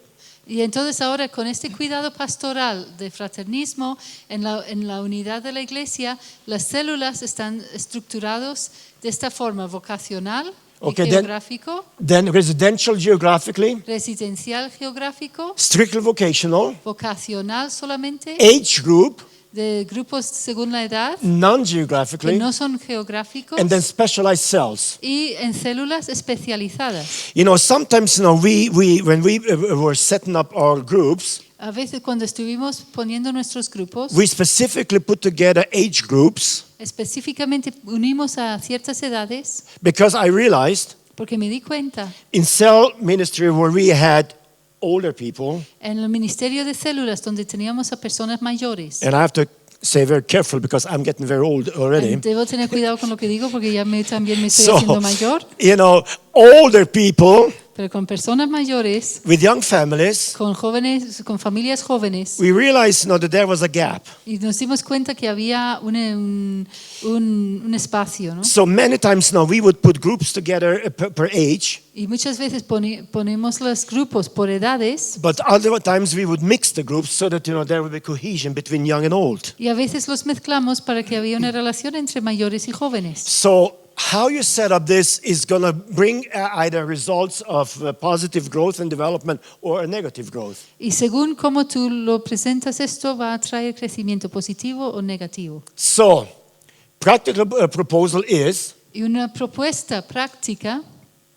Y entonces ahora con este cuidado pastoral de fraternismo en la unidad de la iglesia, las células están estructuradas de esta forma: vocacional, y Okay, geográfico, then residential, geographically, residencial geográfico, strictly vocational, vocacional solamente, age group, de grupos según la edad, que non-geographically, no son geográficos, and then specialized cells. y en células especializadas. Sometimes, when we were setting up our groups, A veces cuando estuvimos poniendo nuestros grupos, we specifically put together age groups específicamente unimos a ciertas edades, because I realized porque me di cuenta in cell ministry where we had older people, en el ministerio de células donde teníamos a personas mayores. and I have to say very careful because I'm getting very old already. Debo tener cuidado con lo que digo porque ya también me estoy So, haciendo mayor, older people pero con personas mayores, with young families, con jóvenes, con familias jóvenes, we realized that there was a gap. y nos dimos cuenta que había un espacio, ¿no? So many times now we would put groups together per age, Y muchas veces ponemos los grupos por edades but other times we would mix the groups so that there would be cohesion between young and old. y a veces los mezclamos para que había una relación entre mayores y jóvenes. So how you set up this is going to bring either results of positive growth and development or a negative growth. Y según cómo tú lo presentas, esto va a traer crecimiento positivo o negativo. So, practical proposal is Y una propuesta práctica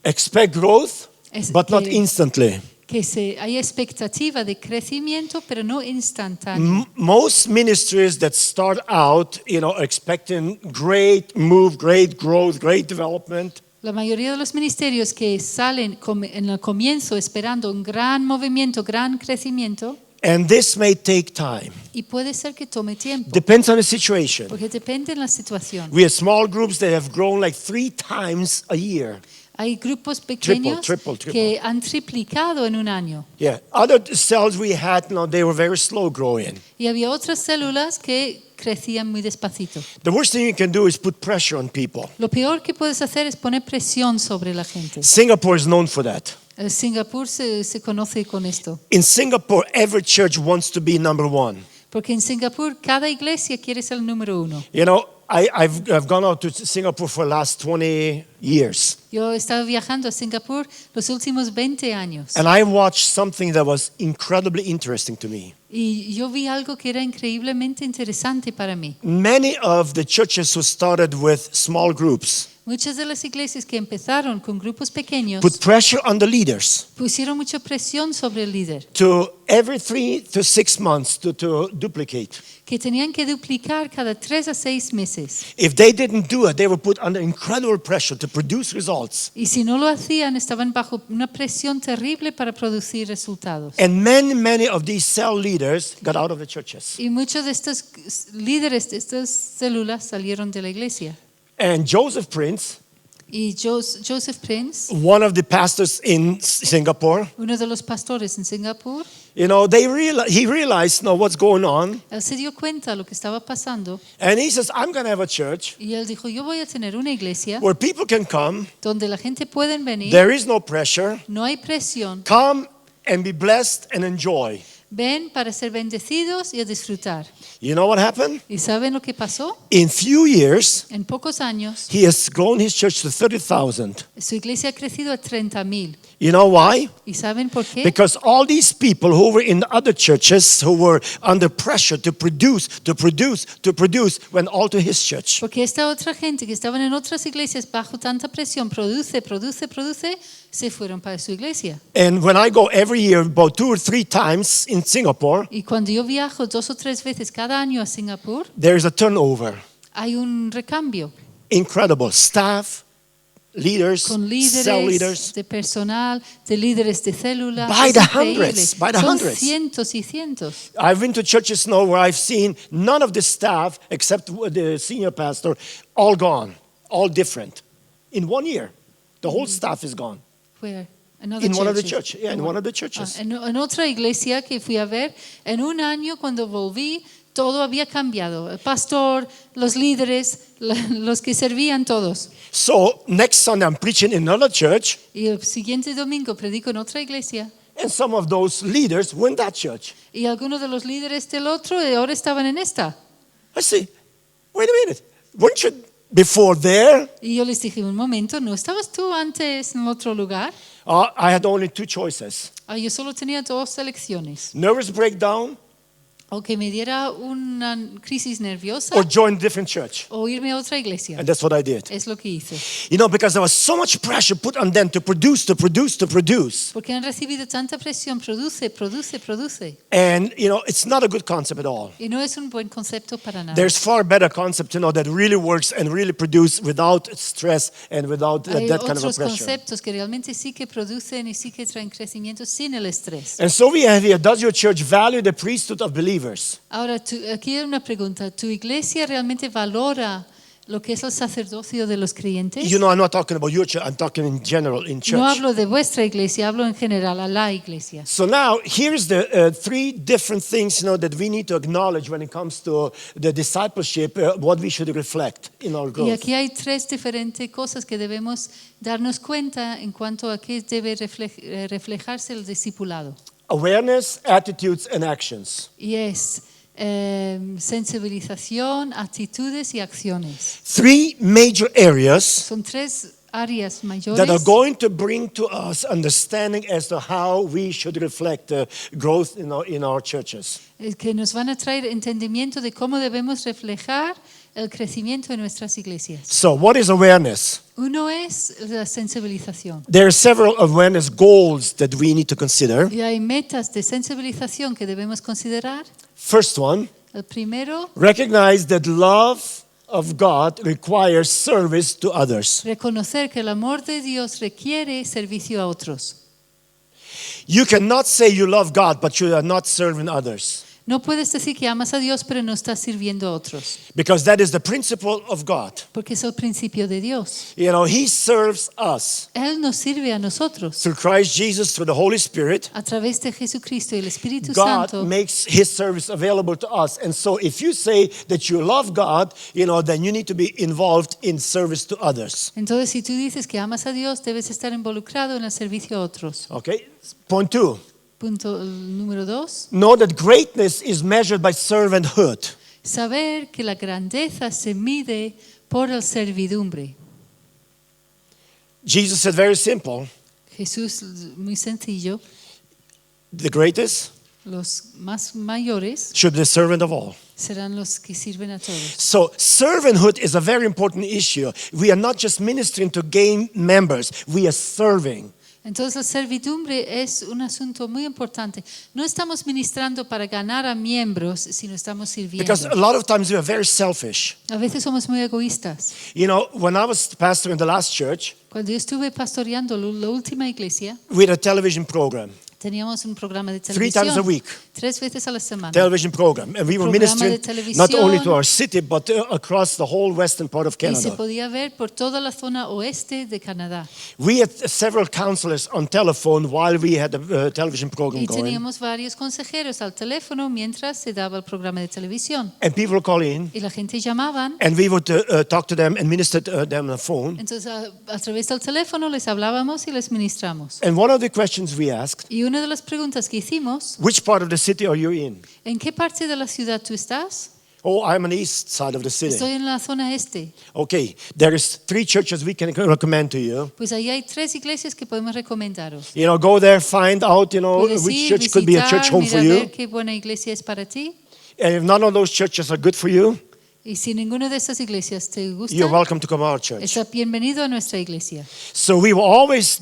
expect growth, es but not que- instantly. que hay expectativa de crecimiento, pero no instantáneo. Most ministries that start out, expecting great move, great growth, great development, La mayoría de los ministerios que salen en el comienzo esperando un gran movimiento, gran crecimiento, and this may take time. y puede ser que tome tiempo, Depends on the situation. porque depende de la situación. We have small groups that have grown like 3 times a year. Hay grupos pequeños triple. que han triplicado en un año. Yeah. Other cells we had, they were very slow growing. Y había otras células que crecían muy despacito. The worst thing you can do is put pressure on people. Lo peor que puedes hacer es poner presión sobre la gente. Singapore is known for that. Singapur se conoce con esto. In Singapore, every church wants to be number 1. Porque en Singapur cada iglesia quiere ser el número 1. I've gone out to Singapore for the last 20 years. Yo he estado viajando a Singapur los últimos 20 años. And I watched something that was incredibly interesting to me. Y yo vi algo que era increíblemente interesante para mí. Many of the churches who started with small groups Muchas de las iglesias que empezaron con grupos pequeños put pressure on the leaders pusieron mucha presión sobre el líder, to every 3 to 6 months to duplicate. que tenían que duplicar cada 3 a 6 meses. If they didn't do it, they were put under incredible pressure to produce results. Y si no lo hacían, estaban bajo una presión terrible para producir resultados. And many of these cell leaders got out of the churches. Y muchos de estos líderes de estas células salieron de la iglesia. And Joseph Prince, Y Joseph Prince, one of the pastors in Singapore, uno de los pastores en Singapur, he realized what's going on. él se dio cuenta de lo que estaba pasando And he says, I'm going to have a church y él dijo, yo voy a tener una iglesia where people can come. donde la gente puede venir, There is no pressure. no hay presión, Come and be blessed and enjoy. ven para ser bendecidos y a disfrutar. You know what happened? ¿Y saben lo que pasó? In few years, En pocos años, he has grown his church to 30,000. su iglesia ha crecido a 30,000. You know why? ¿Y saben por qué? Because all these people who were in other churches who were under pressure to produce, went all to his church. Porque esta otra gente que estaban en otras iglesias bajo tanta presión, produce, se fueron para su iglesia. And when I go every year, about 2 or 3 times in Singapore, Y cuando yo viajo 2 o 3 veces cada año a Singapur, there is a turnover. hay un recambio Incredible. Staff, leaders, con cell líderes leaders. de personal, de líderes de célula. By Es the increíble. hundreds, by the Son hundreds. cientos y cientos. I've been to churches now where I've seen none of the staff except the senior pastor, all gone, all different. In 1 year, the whole staff is gone. Where? Another In one of the churches. churches. Yeah, in one of the churches. En otra iglesia que fui a ver, en un año cuando volví, todo había cambiado. El pastor, los líderes, los que servían, todos. So next Sunday I'm preaching in another church, Y el siguiente domingo predico en otra iglesia. and some of those leaders were in that church. Y algunos de los líderes del otro ahora estaban en esta. I say, wait a minute, weren't you before there? Y yo les dije, un momento, ¿no estabas tú antes en otro lugar? I had only 2 choices. Yo solo tenía 2 elecciones. Nervous breakdown O que me diera una crisis nerviosa or join a different church. o irme a otra iglesia. And that's what I did. Es lo que hice. You know, because there was so much pressure put on them to produce. Porque han recibido tanta presión, produce. And, you know, it's not a good concept at all. Y no es un buen concepto para nada. There's far better concept, that really works and really produce without stress and without Hay that kind of a otros pressure. conceptos que realmente sí que producen y sí que traen crecimiento sin el estrés. And so we have here, does your church value the priesthood of believers? Ahora, aquí hay una pregunta. ¿Tu iglesia realmente valora lo que es el sacerdocio de los creyentes? You know, I'm not talking about your church, I'm talking in general in church. No hablo de vuestra iglesia, hablo en general a la iglesia. So now, here's the 3 different things, that we need to acknowledge when it comes to the discipleship, what we should reflect in our Y growth. aquí hay 3 diferentes cosas que debemos darnos cuenta en cuanto a qué debe reflejarse el discipulado. Awareness, attitudes, and actions. Y es sensibilización, actitudes y acciones. 3 major areas Son 3 áreas mayores that are going to bring to us understanding as to how we should reflect growth in our churches. que nos van a traer entendimiento de cómo debemos reflejar el crecimiento en nuestras iglesias. So, what is awareness? Uno es la sensibilización. There are several awareness goals that we need to consider. Y hay metas de sensibilización que debemos considerar. First one, El primero, recognize that love of God requires service to others. reconocer que el amor de Dios requiere servicio a otros. You cannot say you love God, but you are not serving others. No puedes decir que amas a Dios, pero no estás sirviendo a otros, Because that is the principle of God. porque es el principio de Dios. He serves us Él nos sirve a nosotros. through Christ Jesus, through the Holy Spirit. A través de Jesucristo y el Espíritu God Santo, makes His service available to us. And so if you say that you love God, then you need to be involved in service to others. entonces si tú dices que amas a Dios, debes estar involucrado en el servicio a otros. Okay? Point 2. Punto número 2. Know that greatness is measured by servanthood. Saber que la grandeza se mide por el servidumbre. Jesus said very simple, Jesús, muy sencillo, the greatest los más mayores should be the servant of all. serán los que sirven a todos. So servanthood is a very important issue. We are not just ministering to gain members, we are serving. Entonces la servidumbre es un asunto muy importante. No estamos ministrando para ganar a miembros, sino estamos sirviendo. Because a lot of times we are very selfish. A veces somos muy egoístas. When I was pastor in the last church, Cuando yo estuve pastoreando la última iglesia, we had a television program. Teníamos un programa de 3 televisión. times a week. 3 veces a la semana. Television program. And we were Programa de ministering not only to televisión. our city, but across the whole western part of Y se Canada. podía ver por toda la zona oeste de Canadá. We had several counselors on telephone while we had the television program Y going. teníamos varios consejeros al teléfono mientras se daba el programa de televisión. And people would call in, Y la gente llamaban. and we would talk to them and minister to them on the phone. Entonces a través del teléfono les hablábamos y les ministramos. And one of the questions we asked, Y una de las preguntas que hicimos, which part of the city are you in? ¿en qué parte de la ciudad tú estás? Oh, I'm on the east side of the city. Estoy en la zona este. Okay, there is 3 churches we can recommend to you. Pues ahí hay 3 iglesias que podemos recomendaros. You know, go there, find out, Puedes which ir, church could be a church visitar, home for mira a you. ver qué buena iglesia es para ti. And if none of those churches are good for you, Y si ninguna de estas iglesias te gusta, you're welcome to come to our church. estás bienvenido a nuestra iglesia. So we were always,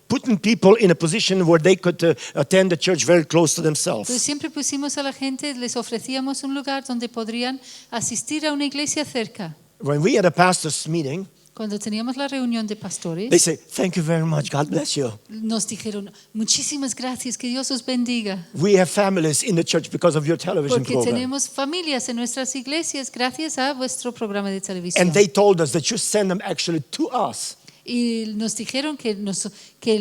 putting people in a position where they could attend the church very close to Entonces themselves. siempre pusimos a la gente, les ofrecíamos un lugar donde podrían asistir a una iglesia cerca. When we had a pastor's meeting, Cuando teníamos la reunión de they pastores, say, thank you very much, God bless you. nos dijeron, muchísimas gracias, que Dios os bendiga. We have families in the church because of your television Porque program. tenemos familias en nuestras iglesias gracias a vuestro programa de televisión. And they told us that you send them actually to us. Y nos dijeron que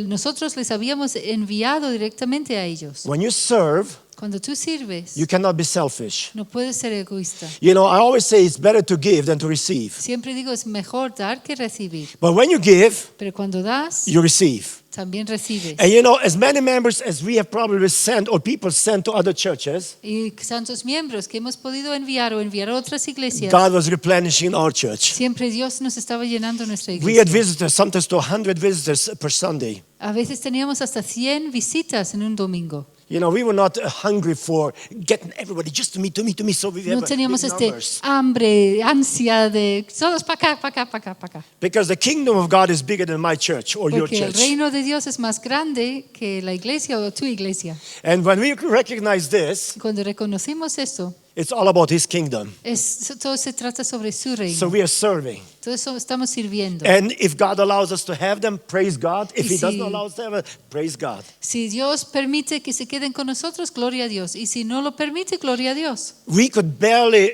nosotros les habíamos enviado directamente a ellos. When you serve, Cuando tú sirves, you cannot be selfish. no puedes ser egoísta. I always say it's better to give than to receive. Siempre digo, es mejor dar que recibir. But when you give, Pero cuando das, you receive. también recibes. And as many members as we have probably sent or people sent to other churches, Y santos miembros que hemos podido enviar o enviar a otras iglesias, God was replenishing our church. siempre Dios nos estaba llenando nuestra We had iglesia. visitors, sometimes to 100 visitors per Sunday. A veces teníamos hasta 100 visitas en un domingo. We were not hungry for getting everybody just to me. So we No have teníamos big numbers. hambre, ansia de todos para acá, para acá, para acá, para acá. Because the kingdom of God is bigger than my church or your Porque el church. reino de Dios es más grande que la iglesia o tu iglesia. And when we recognize this, Cuando reconocimos esto, it's all about his kingdom. todo se trata sobre su reino. So we are serving. Todo eso estamos sirviendo. And if God allows us to have them, praise God. If Y he doesn't si- allow us to have it, praise God. Si Dios permite que se queden con nosotros, gloria a Dios. Y si no lo permite, gloria a Dios. We could barely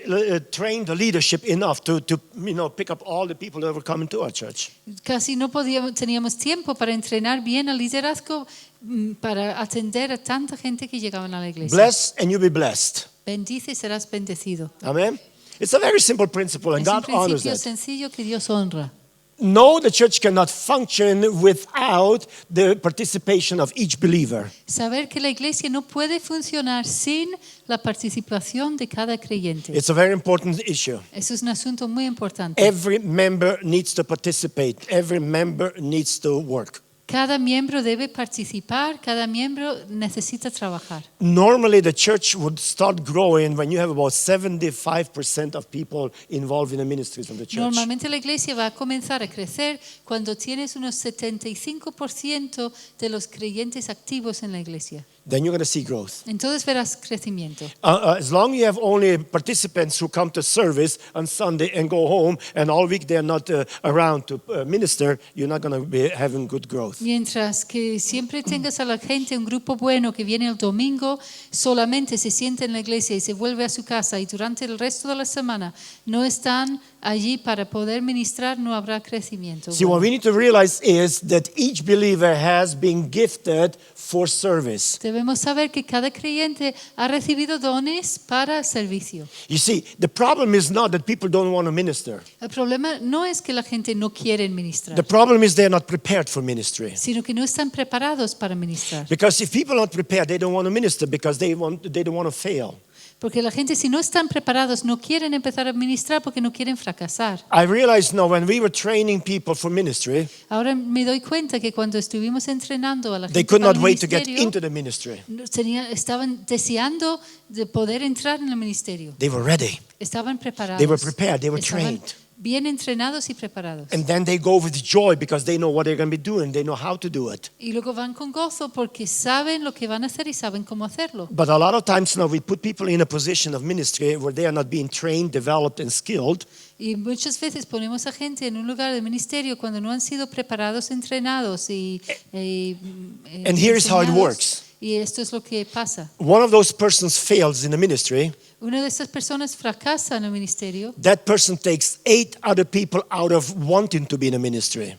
train the leadership enough to pick up all the people that were coming to our church. Casi no teníamos tiempo para entrenar bien al liderazgo, para atender a tanta gente que llegaban a la iglesia. Bless and you'll be blessed. Bendice y serás bendecido. Amen. It's a very simple principle, and Es un God honors principio that. sencillo que Dios honra. No, the church cannot function without the participation of each believer. Saber que la iglesia no puede funcionar sin la participación de cada creyente. It's a very important issue. Eso es un asunto muy importante. Every member needs to participate. Every member needs to work. Cada miembro debe participar, cada miembro necesita trabajar. Normally, the church would start growing when you have about 75% of people involved in the ministries of the church. Normalmente la iglesia va a comenzar a crecer cuando tienes unos 75% de los creyentes activos en la iglesia. Then you're going to see growth. Entonces verás crecimiento. As long as you have only participants who come to service on Sunday and go home, and all week they're not around to minister, you're not going to be having good growth. Mientras que siempre tengas a la gente, un grupo bueno que viene el domingo, solamente se sienta en la iglesia y se vuelve a su casa y durante el resto de la semana no están allí para poder ministrar, no habrá crecimiento. See, what we need to realize is that each believer has been gifted for service. Debemos saber que cada creyente ha recibido dones para el servicio. You see, the problem is not that people don't want to minister. El problema no es que la gente no quiere ministrar, The problem is they're not prepared for ministry. sino que no están preparados para ministrar. Because if people are not prepared, they don't want to minister because they don't want to fail. Porque la gente, si no están preparados, no quieren empezar a ministrar porque no quieren fracasar. I realize now when we were training people for ministry, Ahora me doy cuenta que cuando estuvimos entrenando a la they gente could para not el wait to get ministerio, into the ministry. estaban deseando de poder entrar en el ministerio. They were ready. Estaban preparados. They were prepared. They were Estaban trained. bien entrenados y preparados. And then they go with joy because they know what they're going to be doing. They know how to do it. Y luego van con gozo porque saben lo que van a hacer y saben cómo hacerlo. But a lot of times now we put people in a position of ministry where they are not being trained, developed, and skilled. Y muchas veces ponemos a gente en un lugar de ministerio cuando no han sido preparados, entrenados And here's how it enseñados. works. Y esto es lo que pasa. One of those persons fails in the ministry. Una de estas personas fracasa en el ministerio. That person takes 8 other people out of wanting to be in a ministry.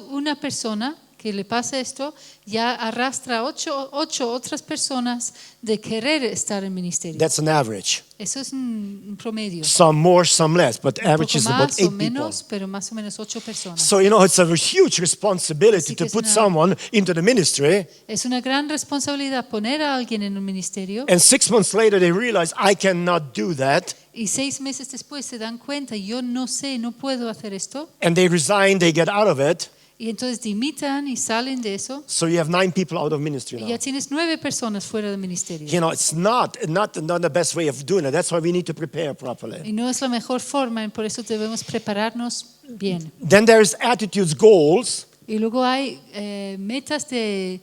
Una persona que le pasa esto ya arrastra ocho otras personas de querer estar en ministerio. That's an average. Eso es un promedio. Some more, some less, but Un average poco is about más 8 o people. menos, pero más o menos 8 personas. So, it's a huge responsibility Así que to es put una- someone into the ministry. Es una gran responsabilidad poner a alguien en un ministerio And 6 months later, they realize, I cannot do that. y 6 meses después se dan cuenta, yo no sé, no puedo hacer esto. And they resign, they get out of it. Y entonces dimitan y salen de eso. So you have 9 people out of ministry Y now. ya tienes 9 personas fuera del ministerio. It's not the best way of doing it. That's why we need to prepare properly. Y no es la mejor forma, y por eso debemos prepararnos bien. Then there's attitudes, goals, Y luego hay metas de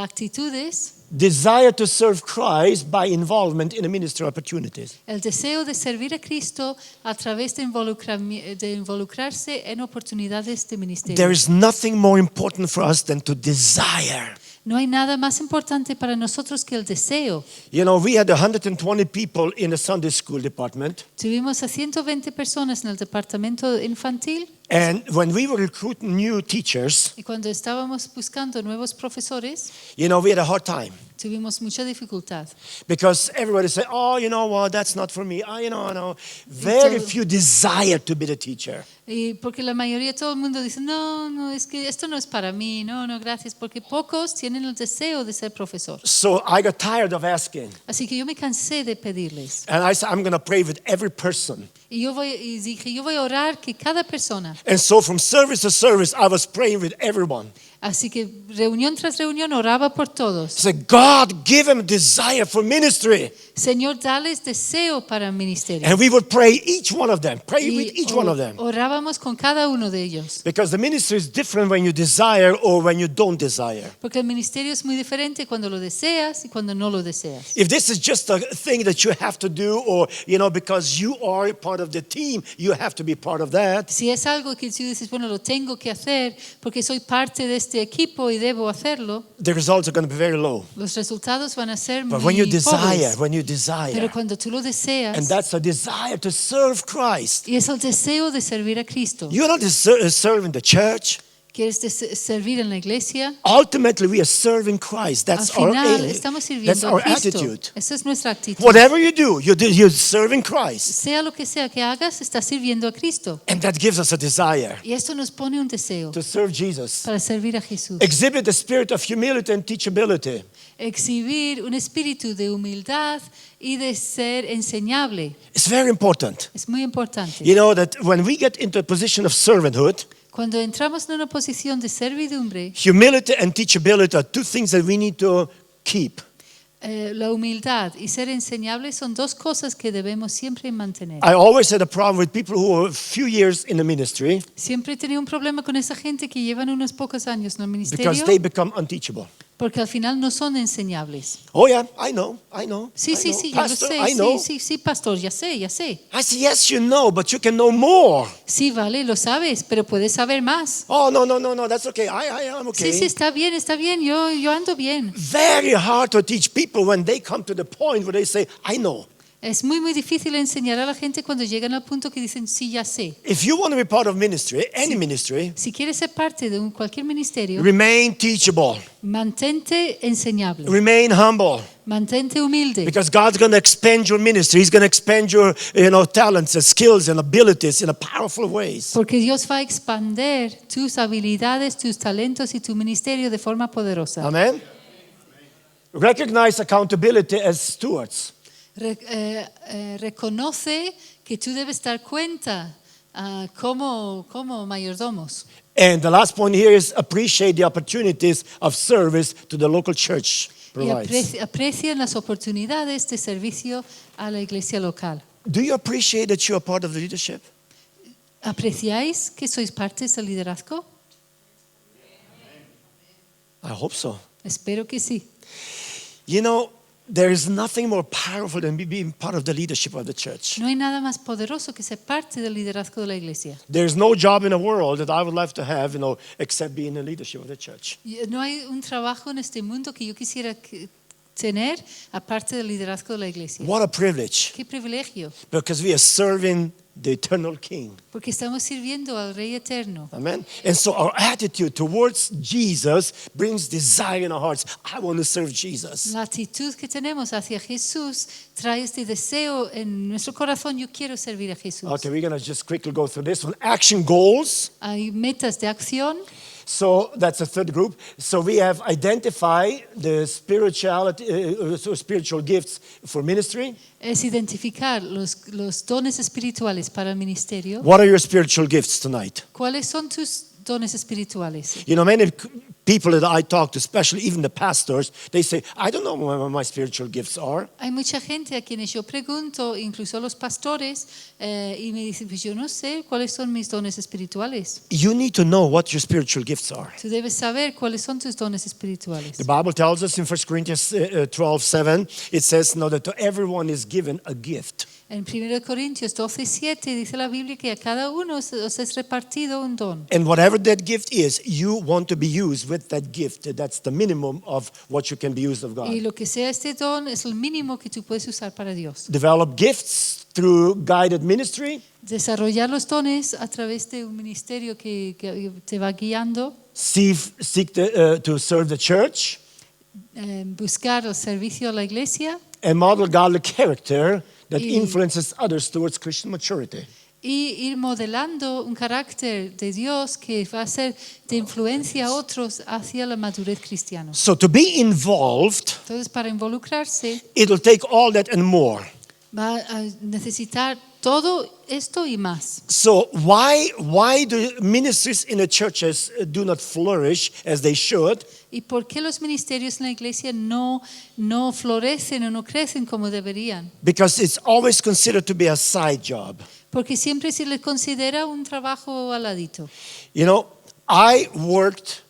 actitudes, desire to serve Christ by involvement in the ministry opportunities. el deseo de servir a Cristo a través de involucrarse en oportunidades de ministerio. There is nothing more important for us than to desire. No hay nada más importante para nosotros que el deseo. We had 120 people in the Sunday school department. Tuvimos a 120 personas en el departamento infantil And when we were recruiting new teachers, y cuando estábamos buscando nuevos profesores, we had a hard time. tuvimos mucha dificultad. Because everybody said, that's not for me. No. Very few desire to be the teacher. Y porque la mayoría, todo el mundo dice, no, es que esto no es para mí, no, gracias, porque pocos tienen el deseo de ser profesor. So I got tired of asking. Así que yo me cansé de pedirles. And I said, I'm going to pray with every person. Y dije, yo voy a orar que cada persona. And so from service to service, I was praying with everyone. Así que reunión tras reunión oraba por I todos. said, God, give him a desire for ministry. Señor, dales deseo para el ministerio. And we would pray each one of them. Pray with Y each one of them. orábamos con cada uno de ellos. Because the ministry is different when you desire or when you don't desire. Porque el ministerio es muy diferente cuando lo deseas y cuando no lo deseas. If this is just a thing that you have to do or, because you are part of the team, you have to be part of that. Si es algo que tú dices, bueno, lo tengo que hacer porque soy parte de este equipo y debo hacerlo, The results are going to be very low. los resultados van a ser But muy when you pobres. desire, Pero cuando tú lo deseas, and that's a desire to serve Christ. y es el deseo de servir a Cristo, You're not serving the church. quieres servir en la iglesia, Ultimately, we are serving Christ. al That's our final aim. estamos That's sirviendo our a Cristo. attitude. Esa es nuestra actitud. Whatever you do, you're serving Christ. Sea lo que sea que hagas, estás sirviendo a Cristo. And that gives us a desire Y esto nos pone un deseo to serve Jesus. para servir a Jesús. Exhibit the spirit of humility and teachability. Exhibir un espíritu de humildad y de ser enseñable. It's very important. Es muy importante. You know that when we get into a position of servanthood, Cuando entramos en una posición de servidumbre, humility and teachability are 2 things that we need to keep. la humildad y ser enseñable son 2 cosas que debemos siempre mantener. I always had a problem with people who are a few years in the ministry Siempre he tenido un problema con esa gente que llevan unos pocos años en el because ministerio they become unteachable. porque al final no son enseñables. Oh yeah, I know. Sí, I know. yo lo Pastor, sé. I know. Sí, pastor, ya sé. I say, yes, you know, but you can know more. Sí, vale, lo sabes, pero puedes saber más. Oh, no, that's okay. I'm okay. Sí, está bien, yo ando bien. Very hard to teach people when they come to the point where they say, I know. Es muy difícil enseñar a la gente cuando llegan al punto que dicen, sí, ya sé. If you want to be part of ministry, any ministry, Si quieres ser parte de cualquier ministerio, remain teachable, mantente enseñable, remain humble, mantente humilde, because God's going to expand your ministry. He's going to expand your, talents and skills and abilities in a powerful ways. porque Dios va a expandir tus habilidades, tus talentos y tu ministerio de forma poderosa. Amen. Recognize accountability as stewards. Reconoce que tú debes dar cuenta como mayordomos. And the last point here is appreciate the opportunities of service to the local church Y provides. aprecien las oportunidades de servicio a la iglesia local. Do you appreciate that you are part of the leadership? ¿Apreciáis que sois partes del liderazgo? I hope so. Espero que sí. You know, there is nothing more powerful than being part of the leadership of the church. No hay nada más poderoso que ser parte del liderazgo de la iglesia. There's no job in the world that I would like to have, except being in the leadership of the church. No hay un trabajo en este mundo que yo quisiera tener aparte del liderazgo de la iglesia. What a privilege, Qué privilegio, because we are serving the eternal King. porque estamos sirviendo al Rey Eterno. Amen. And so our attitude towards Jesus brings desire in our hearts. I want to serve Jesus. La actitud que tenemos hacia Jesús trae este deseo en nuestro corazón. Yo quiero servir a Jesús. Okay, we're going to just quickly go through this one. Action goals. Hay metas de acción. So that's the third group. So we have identified the spiritual gifts for ministry. Es identificar los dones espirituales para el ministerio. What are your spiritual gifts tonight? ¿Cuáles son tus dones espirituales? Many people that I talk to, especially even the pastors, they say, I don't know what my spiritual gifts are. Hay mucha gente a quienes yo pregunto, incluso a los pastores, y me dicen, pues yo no sé cuáles son mis dones espirituales. You need to know what your spiritual gifts are. Tú debes saber cuáles son tus dones espirituales. The Bible tells us in 1 Corinthians 12:7, it says, that to everyone is given a gift. En 1 Corintios 12:7 dice la Biblia que a cada uno os es repartido un don. And whatever that gift is, you want to be used with that gift. That's the minimum of what you can be used of God. Y lo que sea este don es el mínimo que tú puedes usar para Dios. Develop gifts through guided ministry. Desarrollar los dones a través de un ministerio que te va guiando. Seek to serve the church. Buscar el servicio a la iglesia. And model godly character that Y- influences others towards Christian maturity. Y ir modelando un carácter de Dios que va a ser de influencia a otros hacia la madurez cristiana. So to be involved, Entonces, para involucrarse, it'll take all that and more. va a necesitar todo esto y más. So why do ministries in the churches do not flourish as they should? ¿Y por qué los ministerios en la iglesia no florecen o no crecen como deberían? Because it's always considered to be a side job. Porque siempre se les considera un trabajo al ladito. I worked,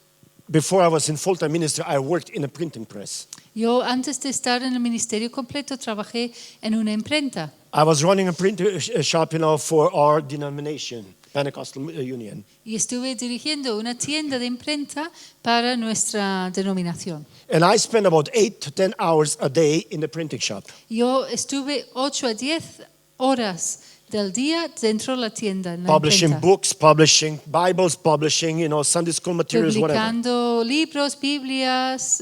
before I was in full-time ministry, I worked in a printing press. Yo antes de estar en el ministerio completo trabajé en una imprenta. I was running a print shop, for our denomination, Pentecostal Union. Y estuve dirigiendo una tienda de imprenta para nuestra denominación. And I spent about 8 to 10 hours a day in the printing shop. Yo estuve 8 a 10 horas del día dentro de la tienda, en la Publishing imprenta. books, publishing Bibles, publishing, Sunday school materials, whatever. Publicando libros, Biblias,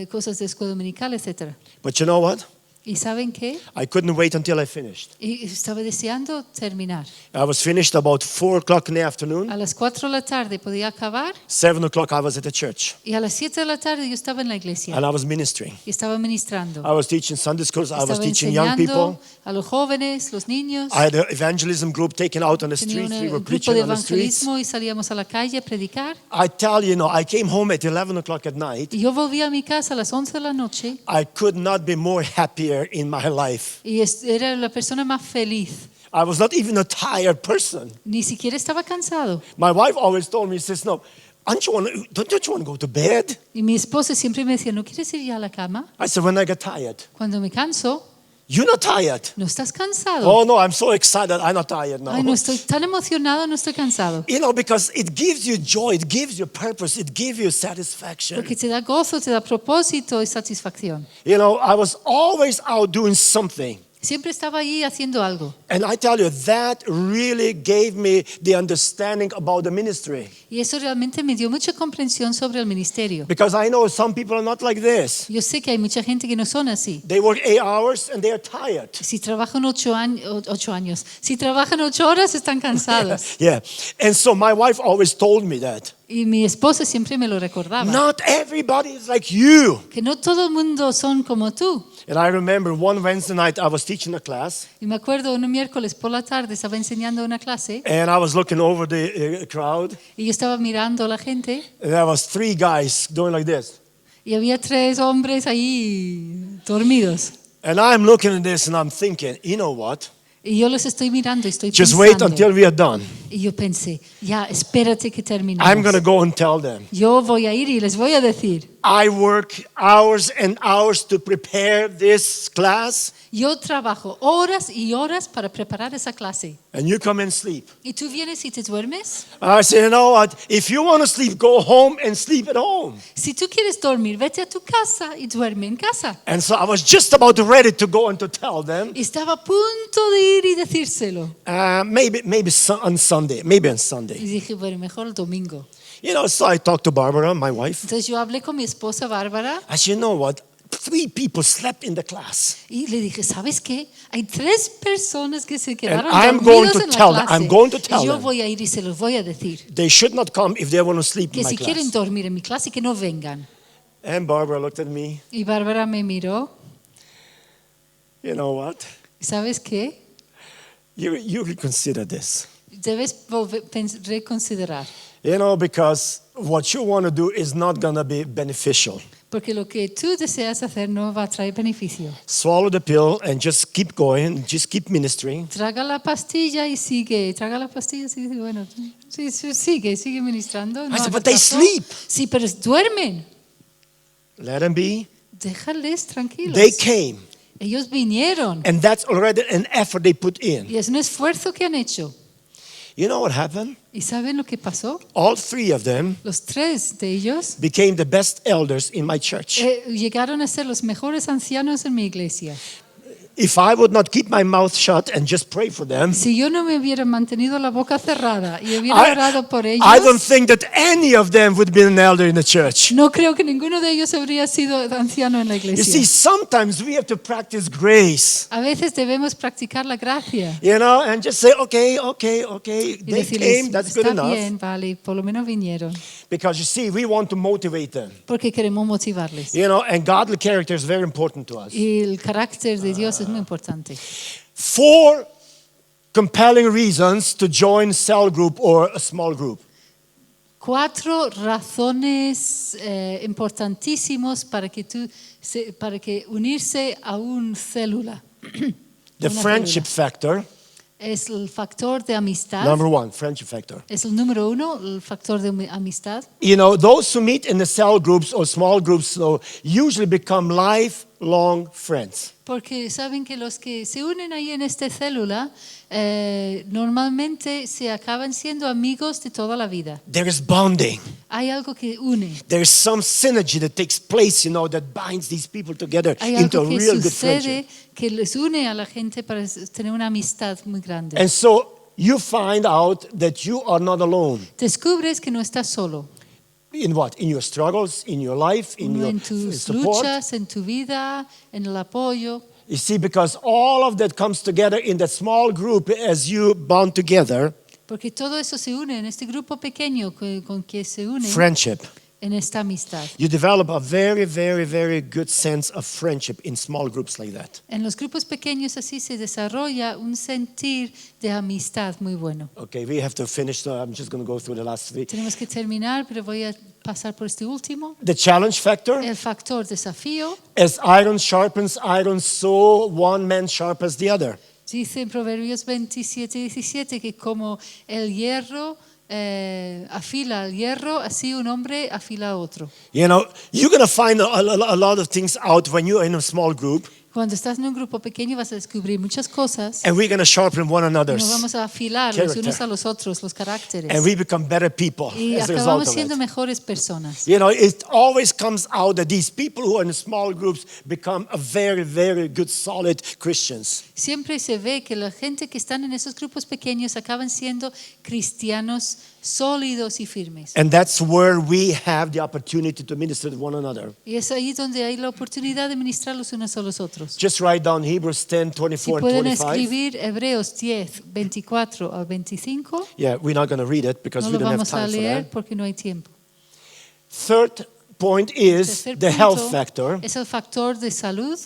cosas de escuela dominical, etc. But you know what? ¿Y saben qué? I couldn't wait until I finished. Y estaba deseando terminar. I was finished about 4 o'clock in the afternoon. A las 4 de la tarde podía acabar 7 o'clock I was at the church. y a las 7 de la tarde yo estaba en la iglesia And I was ministering. y estaba ministrando. I was teaching Sunday schools. I was Estaba teaching young people. enseñando a los jóvenes, los niños. I had an evangelism group taken out on the Tenía streets. We were un grupo preaching de on the streets. evangelismo y salíamos a la calle a predicar. I tell you, I came home at 11 o'clock at night. Y yo volví a mi casa a las 11 de la noche I could not be more happier in my life. y era la persona más feliz. I was not even a tired person. Ni siquiera estaba cansado. My wife always told me, she says, no, don't you want to go to bed? Y mi esposa siempre me decía, ¿no quieres ir ya a la cama? I said, when I get tired. Cuando me canso, You're not tired. ¿no estás cansado? Oh, no, I'm so excited. I'm not tired now. Ay, no estoy tan emocionado, no estoy cansado. Because it gives you joy, it gives you purpose, it gives you satisfaction. Porque te da gozo, te da propósito y satisfacción. I was always out doing something. Siempre estaba ahí haciendo algo. And I tell you, that really gave me the understanding about the ministry. Y eso realmente me dio mucha comprensión sobre el ministerio. Because I know some people are not like this. Yo sé que hay mucha gente que no son así. They work 8 hours and they are tired. Si trabajan 8 años, si trabajan 8 horas están cansados. Yeah. And so my wife always told me that. Y mi esposa siempre me lo recordaba. Not everybody is like you. Que no todo el mundo son como tú. And I remember one Wednesday night I was teaching a class. Y me acuerdo un miércoles por la tarde estaba enseñando una clase And I was looking over the crowd. y yo estaba mirando a la gente And there was 3 guys doing like this. y había 3 hombres ahí dormidos. And I'm looking at this and I'm thinking, you know what? Y yo los estoy mirando y estoy Just pensando. wait until we are done. Y yo pensé, ya, espérate que terminemos. I'm going to go and tell them. Yo voy a ir y les voy a decir. I work hours and hours to prepare this class, Yo trabajo horas y horas para preparar esa clase. and you come and sleep. ¿Y tú vienes y te duermes? I said, you know what? If you want to sleep, go home and sleep at home. Si tú quieres dormir, vete a tu casa y duerme en casa. And so I was just about ready to go and to tell them. Y estaba a punto de ir y decírselo. Maybe on Sunday. Maybe on Y Sunday. dije, bueno, mejor el domingo. You know, so I talked to Barbara, my wife. Entonces yo hablé con mi esposa Bárbara I said, you know what? 3 people slept in the class. y le dije, ¿sabes qué? Hay 3 personas que se quedaron I'm going dormidos to en la tell them. clase. I'm going to tell Y yo them. voy a ir y se los voy a decir. They should not come if they want to sleep Que in my si quieren class. dormir en mi clase, que no vengan. And Barbara looked at me. Y Bárbara me miró. You know what? ¿Sabes qué? You reconsider this. Debes reconsiderar. You know, because what you want to do is not going to be beneficial. Porque lo que tú deseas hacer no va a traer beneficio. Swallow the pill and just keep going, just keep ministering. Traga la pastilla y sigue. Traga la pastilla y sigue. Bueno, sí, sigue ministrando. No I said, hagas but they caso. sleep. Sí, pero duermen. Let them be. Déjales tranquilos. They came. Ellos vinieron. And that's already an effort they put in. Y es un esfuerzo que han hecho. You know what happened? ¿Y saben lo que pasó? All 3 of them Los 3 de ellos became the best elders in my church. llegaron a ser los mejores ancianos en mi iglesia. If I would not keep my mouth shut and just pray for them, Si yo no me hubiera mantenido la boca cerrada y hubiera orado por ellos, I don't think that any of them would be an elder in the church. no creo que ninguno de ellos habría sido anciano en la You see, iglesia. sometimes we have to practice grace, A veces debemos practicar la gracia you know, and just say, okay, y they decirles, came, that's good está enough. bien, vale, y por lo menos vinieron, Because you see, we want to motivate them, porque queremos motivarles. you know, and godly character is very important to us. Y el carácter de Dios es muy importante. 4 compelling reasons to join cell group or a small group. 4 razones importantísimos para que unirse a una célula. The Una friendship célula. factor, Es el factor de amistad. number 1, friendship factor. Es el número 1, el factor de amistad. You know, those who meet in the cell groups or small groups so usually become lifelong friends. Porque saben que los que se unen ahí en esta célula normalmente se acaban siendo amigos de toda la vida. There is bonding. Hay algo que une. There is some synergy that takes place, you know, that binds these people together Hay into a algo que real good sucede friendship. que les une a la gente para tener una amistad muy grande. And so you find out that you are not alone. Descubres que no estás solo. In what? In your struggles, in your life, in your En tus support. luchas, en tu vida, en el apoyo. You see, because all of that comes together in that small group as you bond together, Porque todo eso se une en este grupo pequeño con que se une friendship. en esta amistad. You develop a very, very, very good sense of friendship in small groups like that. En los grupos pequeños así se desarrolla un sentir de amistad muy bueno. Okay, we have to finish, so I'm just going to go through the last 3. Tenemos que terminar, pero voy a pasar por este último. The challenge factor, El factor desafío. as iron sharpens iron, so one man sharpens the other. Dice en Proverbios 27:17 que como el hierro afila al hierro, así un hombre afila a otro. You know, you're going to find a lot of things out when you're in a small group, Cuando estás en un grupo pequeño vas a descubrir muchas cosas and we're going to sharpen one y another's. nos vamos a afilar los character. unos a los otros, los caracteres. And we become better people Y as a result acabamos of siendo it. mejores personas. You know, it always comes out that these people who are in small groups become a very, very good, solid Christians. Siempre se ve que la gente que están en esos grupos pequeños acaban siendo cristianos sólidos y firmes. And that's where we have the opportunity to minister to one another. Y es ahí donde hay la oportunidad de ministrar los unos a los otros. Just write down Hebrews 10, Si 24 and pueden 25. escribir Hebreos 10, 24 al 25, Yeah, we're not going to read it because no we lo don't have vamos a time for leer that. porque no hay tiempo. Third point is Tercer the punto health factor. es el factor de salud.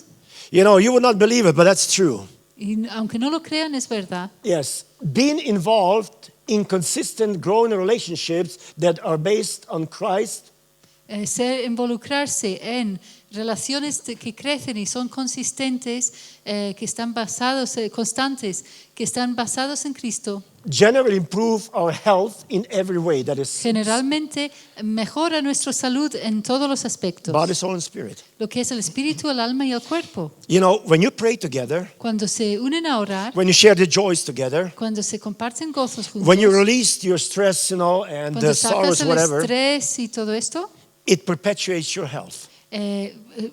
You know, you would not believe it, but that's true. Y aunque no lo crean, es verdad. Yes, being involved in consistent growing relationships that are based on Christ, Involucrarse en relaciones que crecen y son consistentes, que están basados, constantes, que están basados en Cristo, generally improve our health in every way. That is generalmente mejora nuestra salud en todos los aspectos. body, soul, and spirit. Lo que es el espíritu, el alma y el cuerpo. You know, when you pray together, Cuando se unen a orar, when you share the joys together, cuando se comparten gozos juntos, when you release your stress, and cuando the sacas sorrows, el whatever, estrés y todo esto, it perpetuates your health.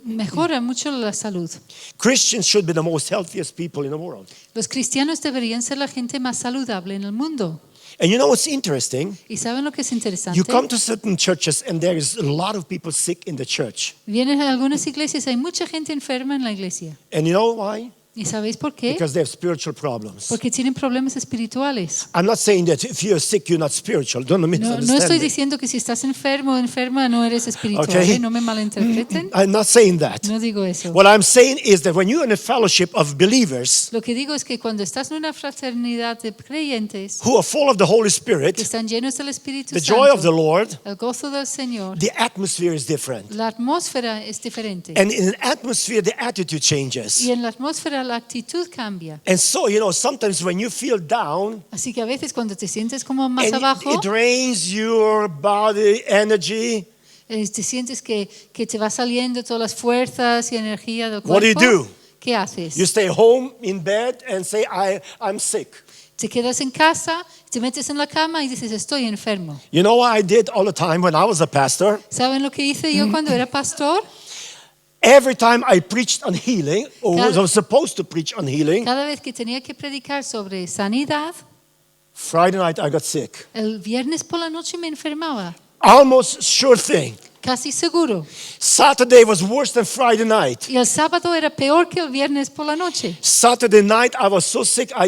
mejora mucho la salud. Christians should be the most healthiest people in the world. Los cristianos deberían ser la gente más saludable en el mundo. And you know what's interesting? ¿Y saben lo que es interesante? You come to certain churches and there is a lot of people sick in the church. Vienen a algunas iglesias, hay mucha gente enferma en la iglesia. And you know why? ¿Y sabéis por qué? Because they have spiritual problems. Porque tienen problemas espirituales. I'm not saying that if you're sick, you're not spiritual. Don't No misunderstand estoy me. diciendo que si estás enfermo o enferma no eres espiritual. Okay. No me malinterpreten. I'm not saying that. No digo eso. What I'm saying is that when you're in a fellowship of believers Lo que digo es que cuando estás en una fraternidad de creyentes who are full of the Holy que Spirit, están llenos del Espíritu the joy of the Santo, Lord, el gozo del Señor, the atmosphere is different. la atmósfera es diferente. And in an atmosphere, the attitude changes. Y en la atmósfera la actitud cambia. And so, sometimes when you feel down, Así que a veces cuando te sientes como más and abajo, it drains your body energy, te sientes que te va saliendo todas las fuerzas y energía del What do you cuerpo. do? ¿Qué haces? you stay home in bed and say, I'm sick. Te quedas en casa, te metes en la cama y dices, estoy enfermo. You know what I did all the time when I was a pastor? ¿Saben lo que hice yo cuando era pastor? Every time I preached on healing, or Cada- was supposed to preach on healing, Cada vez que tenía que predicar sobre sanidad, Friday night I got sick. el viernes por la noche me enfermaba, Almost sure thing. casi seguro. Saturday was worse than Friday night. Y el sábado era peor que el viernes por la noche. Saturday night I was so sick I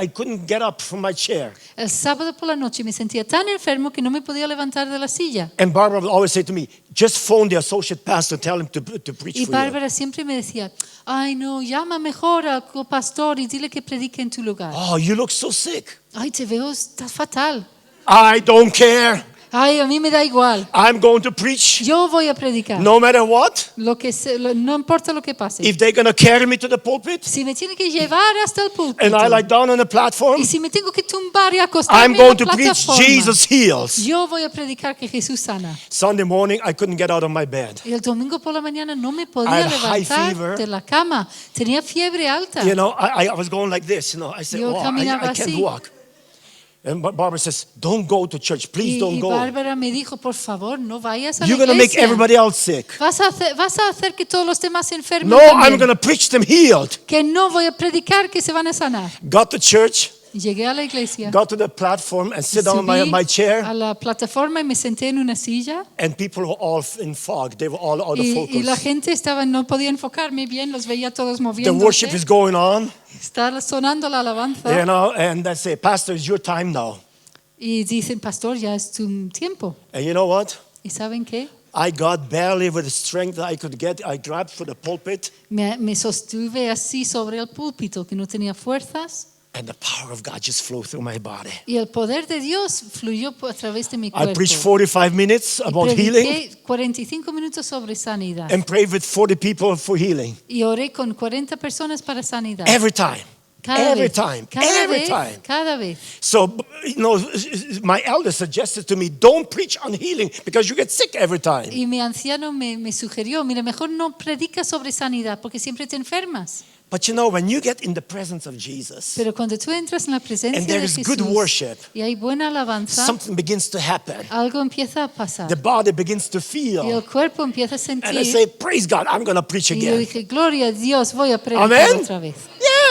couldn't get up from my chair. El sábado por la noche me sentía tan enfermo que no me podía levantar de la silla. And Barbara would always say to me, just phone the associate pastor, tell him to preach Y for you. Bárbara siempre me decía, ay no, llama mejor al pastor y dile que predique en tu lugar. Oh, you look so sick. Ay, te veo, estás fatal. I don't care. Ay, a mí me da igual. I'm going to preach Yo voy a predicar. no matter what. No importa lo que pase. If they're going to carry me to the pulpit Si me tiene que llevar hasta el púlpito. and I lie down on the platform, Y si me tengo que tumbar y acostarme I'm en la going to preach plataforma, Jesus heals. yo voy a predicar que Jesús sana. Sunday morning, I couldn't get out of my bed. Y el domingo por la mañana no me I podía had high levantar fever. de la cama. Tenía fiebre alta. I was going like this. I said, Yo oh, caminaba I can't así. walk. And Barbara says, don't go to church. Please don't Y go. Bárbara me dijo, por favor, no vayas a la You're going to make iglesia. everybody else sick. Vas a hacer que todos los demás se enfermen No, también. I'm going to preach them healed. Que no voy a predicar que se van a sanar. Got to church, Y llegué a la iglesia. got to the platform and sit down on Subí my chair. a la plataforma y me senté en una silla. And people were all in fog. They were all out of Y la focus. gente no podía enfocarme bien, los veía todos The moviéndose. worship is going on, Está sonando la alabanza. and I say, Pastor, it's your time now. Y dicen, pastor, ya es tu tiempo. And you know what? ¿Y saben qué? I got barely with the strength that I could get. I grabbed for the pulpit, Me sostuve así sobre el púlpito, que no tenía fuerzas. and the power of God just flowed through my body. Y el poder de Dios fluyó a través de mi I cuerpo. preached 45 minutes about healing Prediqué 45 minutos sobre sanidad. and prayed with 40 people for healing. Y oré con 40 personas para sanidad. Every time. Cada Every vez, time. cada Every vez, time. Cada vez. So, my elder suggested to me, don't preach on healing because you get sick every time. Y mi anciano me sugirió, mira, mejor no predicas sobre sanidad porque siempre te enfermas. But when you get in the presence of Jesus Pero cuando tú entras en la presencia and there de is Jesús good worship, y hay buena alabanza, something begins to happen. algo empieza a pasar. The body begins to Y feel. el cuerpo empieza a And I sentir. say, praise God, I'm going to preach Y yo again. dije, gloria a Dios, voy a predicar Amen. otra vez.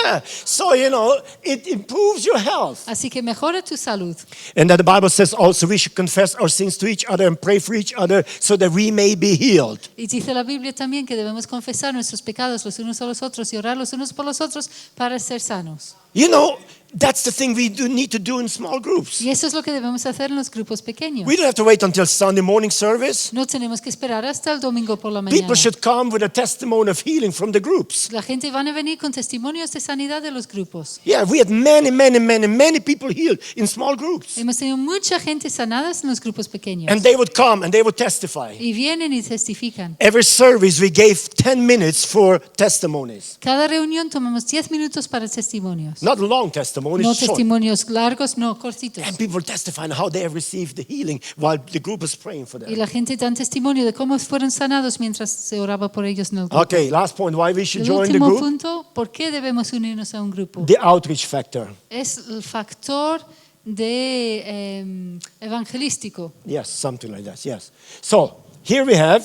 Yeah. So, it improves your health. Así que mejora tu salud. And that the Bible says also we should confess our sins to each other and pray for each other so that we may be healed. Y dice la Biblia también que debemos confesar nuestros pecados los unos a los otros y orar los unos por los otros para ser sanos. You know, that's the thing we do need to do in small groups. Y eso es lo que debemos hacer en los grupos pequeños. We don't have to wait until Sunday morning service. No tenemos que esperar hasta el domingo por la mañana. People should come with a testimony of healing from the groups. La gente van a venir con testimonios de sanidad de los grupos. Yeah, we had many people healed in small groups. Hemos tenido mucha gente sanadas en los grupos pequeños. And they would come and they would testify. Y vienen y testifican. Every service we gave 10 minutes for testimonies. Cada reunión tomamos 10 minutos para testimonios. Not long testimonies, No short. testimonios largos, no cortitos. And people testifying how they have received the healing while the group is praying for Y them. la gente dan testimonio de cómo fueron sanados mientras se oraba por ellos en el grupo. Okay, last point, why we should El join the último group. punto, ¿por qué debemos unirnos a un grupo? The outreach factor. Es el factor de evangelístico. Yes, something like that, yes. So, here we have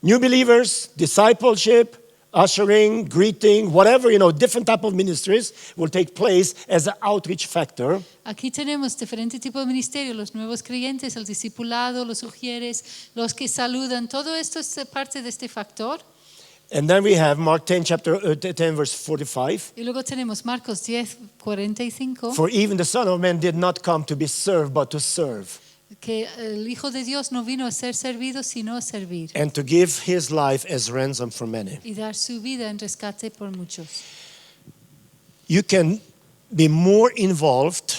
new believers, discipleship, ushering, greeting, whatever, different type of ministries will take place as an outreach factor. Aquí tenemos diferentes tipos de ministerios, los nuevos creyentes, el discipulado, los ujieres, los que saludan, todo esto es parte de este factor. And then we have Mark 10, chapter 10, verse 45. Y luego tenemos Marcos 10, 45, For even the Son of Man did not come to be served, but to serve, que el Hijo de Dios no vino a ser servido, sino a servir and to give his life as ransom for many. y dar su vida en rescate por muchos. You can be more involved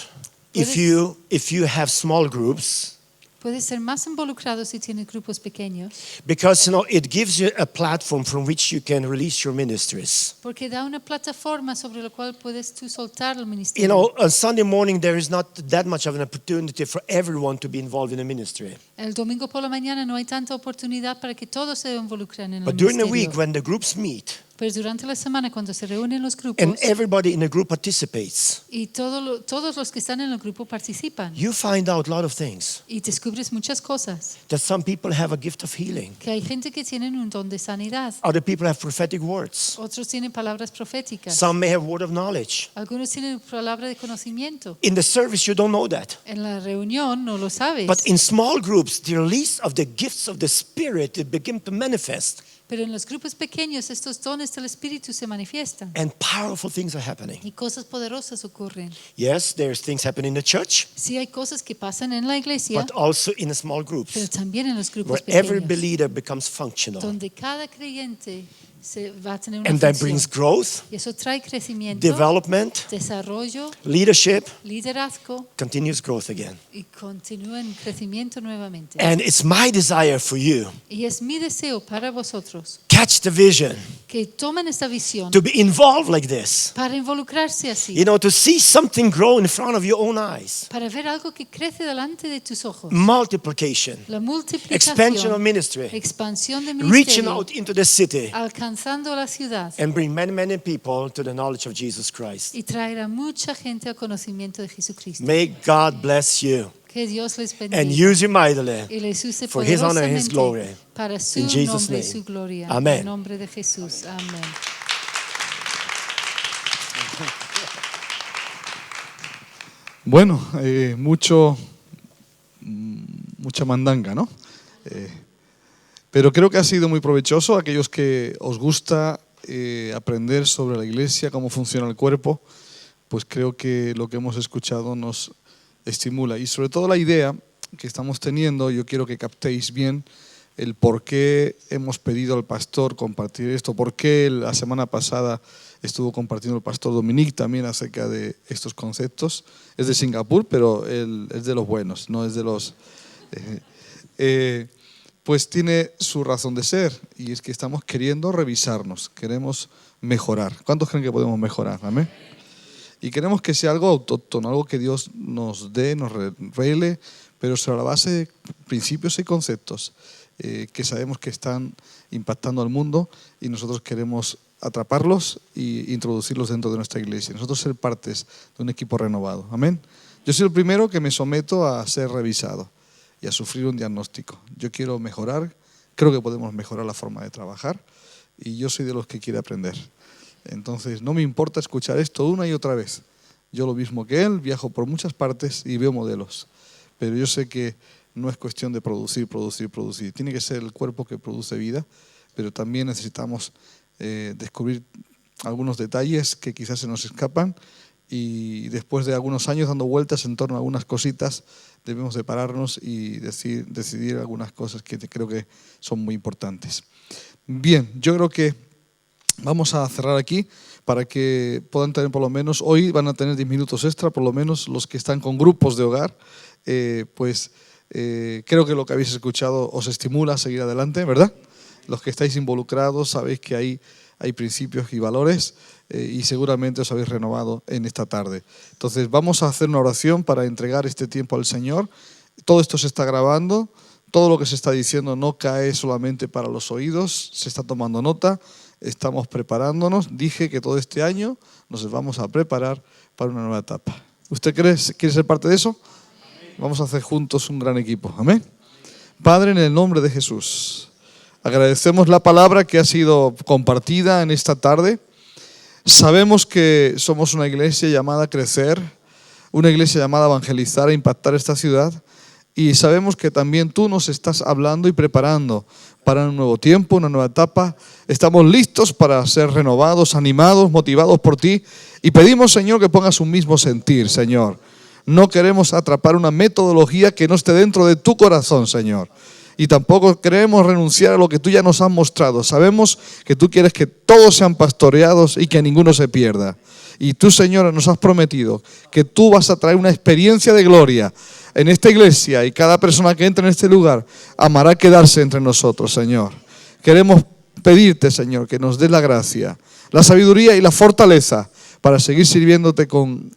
if Puedes- you have small groups, Puedes ser más involucrado si tienes grupos pequeños, because it gives you a platform from which you can release your ministries. porque da una plataforma sobre la cual puedes tú soltar el ministerio. On Sunday morning there is not that much of an opportunity for everyone to be involved in a ministry. El domingo por la mañana no hay tanta oportunidad para que todos se involucren en el But during the ministerio. week when the groups meet Pero durante la semana cuando se reúnen los grupos and everybody in the group participates, y todos los que están en el grupo participan you find out a lot of things. y descubres muchas cosas. That some people have a gift of healing. Que hay gente que tiene un don de sanidad, Other people have prophetic words. otros tienen palabras proféticas, Some may have word of knowledge. algunos tienen palabra de conocimiento. In the service you don't know that. En la reunión no lo sabes, But in small groups, the release of the gifts of the Spirit they begin to manifest, pero en los grupos pequeños estos dones del Espíritu se manifiestan and powerful things are happening. y cosas poderosas ocurren. Yes, there's things happening in the church, Sí hay cosas que pasan en la iglesia, but also in the small pero groups, también en los grupos where every pequeños, believer becomes functional. donde cada creyente se va a tener una And that función. brings growth, Y eso trae crecimiento, development, desarrollo, leadership, liderazgo continuous growth again. y continúa en crecimiento nuevamente. And it's my desire for you, Y es mi deseo para vosotros catch the vision, que tomen esta visión to be involved like this. para involucrarse así, To see something grow in front of your own eyes. para ver algo que crece delante de tus ojos. Multiplication, La expansion of multiplicación, ministry, expansión de reaching ministerio, out into the city, alcanzando la ciudad and bring many people to the knowledge of Jesus Christ. y traer a mucha gente al conocimiento de Jesucristo. May God bless you Que Dios les bendiga and use you mightily y les use for His honor and His poderosamente glory. para su In Jesus' nombre y name. su gloria. Amen. En nombre de Jesús. Amén. Bueno, mucha mandanga, ¿no? Pero creo que ha sido muy provechoso. Aquellos que os gusta aprender sobre la iglesia, cómo funciona el cuerpo, pues creo que lo que hemos escuchado nos estimula. Y sobre todo la idea que estamos teniendo, yo quiero que captéis bien el por qué hemos pedido al pastor compartir esto, por qué la semana pasada estuvo compartiendo el pastor Dominic también acerca de estos conceptos. Es de Singapur, pero él es de los buenos, no es de los... pues tiene su razón de ser, y es que estamos queriendo revisarnos, queremos mejorar. ¿Cuántos creen que podemos mejorar? Amén. Y queremos que sea algo autóctono, algo que Dios nos dé, nos revele, pero sobre la base de principios y conceptos que sabemos que están impactando al mundo, y nosotros queremos atraparlos e introducirlos dentro de nuestra iglesia. Nosotros ser partes de un equipo renovado. Amén. Yo soy el primero que me someto a ser revisado y a sufrir un diagnóstico. Yo quiero mejorar, creo que podemos mejorar la forma de trabajar, y yo soy de los que quiere aprender. Entonces no me importa escuchar esto una y otra vez. Yo lo mismo que él, viajo por muchas partes y veo modelos, pero yo sé que no es cuestión de producir. Tiene que ser el cuerpo que produce vida, pero también necesitamos descubrir algunos detalles que quizás se nos escapan y después de algunos años dando vueltas en torno a algunas cositas, debemos de pararnos y decidir algunas cosas que creo que son muy importantes. Bien, yo creo que vamos a cerrar aquí para que puedan tener por lo menos, hoy van a tener 10 minutos extra, por lo menos los que están con grupos de hogar, creo que lo que habéis escuchado os estimula a seguir adelante, ¿verdad? Los que estáis involucrados sabéis que hay principios y valores y seguramente os habéis renovado en esta tarde. Entonces vamos a hacer una oración para entregar este tiempo al Señor. Todo esto se está grabando, todo lo que se está diciendo no cae solamente para los oídos, se está tomando nota, estamos preparándonos. Dije que todo este año nos vamos a preparar para una nueva etapa. ¿Usted quiere ser parte de eso? Vamos a hacer juntos un gran equipo. Amén. Padre, en el nombre de Jesús, agradecemos la palabra que ha sido compartida en esta tarde. Sabemos que somos una iglesia llamada a crecer, una iglesia llamada a evangelizar, a impactar esta ciudad. Y sabemos que también tú nos estás hablando y preparando para un nuevo tiempo, una nueva etapa. Estamos listos para ser renovados, animados, motivados por ti. Y pedimos, Señor, que pongas un mismo sentir, Señor. No queremos atrapar una metodología que no esté dentro de tu corazón, Señor. Y tampoco queremos renunciar a lo que tú ya nos has mostrado. Sabemos que tú quieres que todos sean pastoreados y que ninguno se pierda. Y tú, Señor, nos has prometido que tú vas a traer una experiencia de gloria en esta iglesia y cada persona que entre en este lugar amará quedarse entre nosotros, Señor. Queremos pedirte, Señor, que nos des la gracia, la sabiduría y la fortaleza para seguir sirviéndote con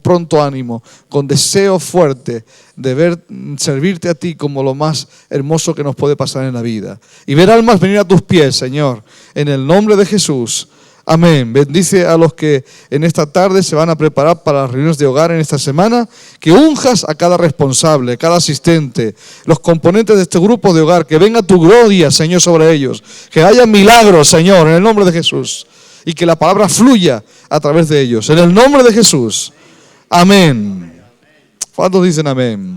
pronto ánimo, con deseo fuerte de servirte a ti como lo más hermoso que nos puede pasar en la vida. Y ver almas venir a tus pies, Señor, en el nombre de Jesús. Amén. Bendice a los que en esta tarde se van a preparar para las reuniones de hogar en esta semana, que unjas a cada responsable, a cada asistente, los componentes de este grupo de hogar, que venga tu gloria, Señor, sobre ellos, que haya milagros, Señor, en el nombre de Jesús, y que la palabra fluya a través de ellos, en el nombre de Jesús. Amén. ¿Cuántos dicen amén?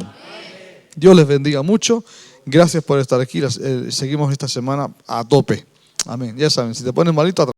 Dios les bendiga mucho. Gracias por estar aquí. Seguimos esta semana a tope. Amén. Ya saben, si te pones malito,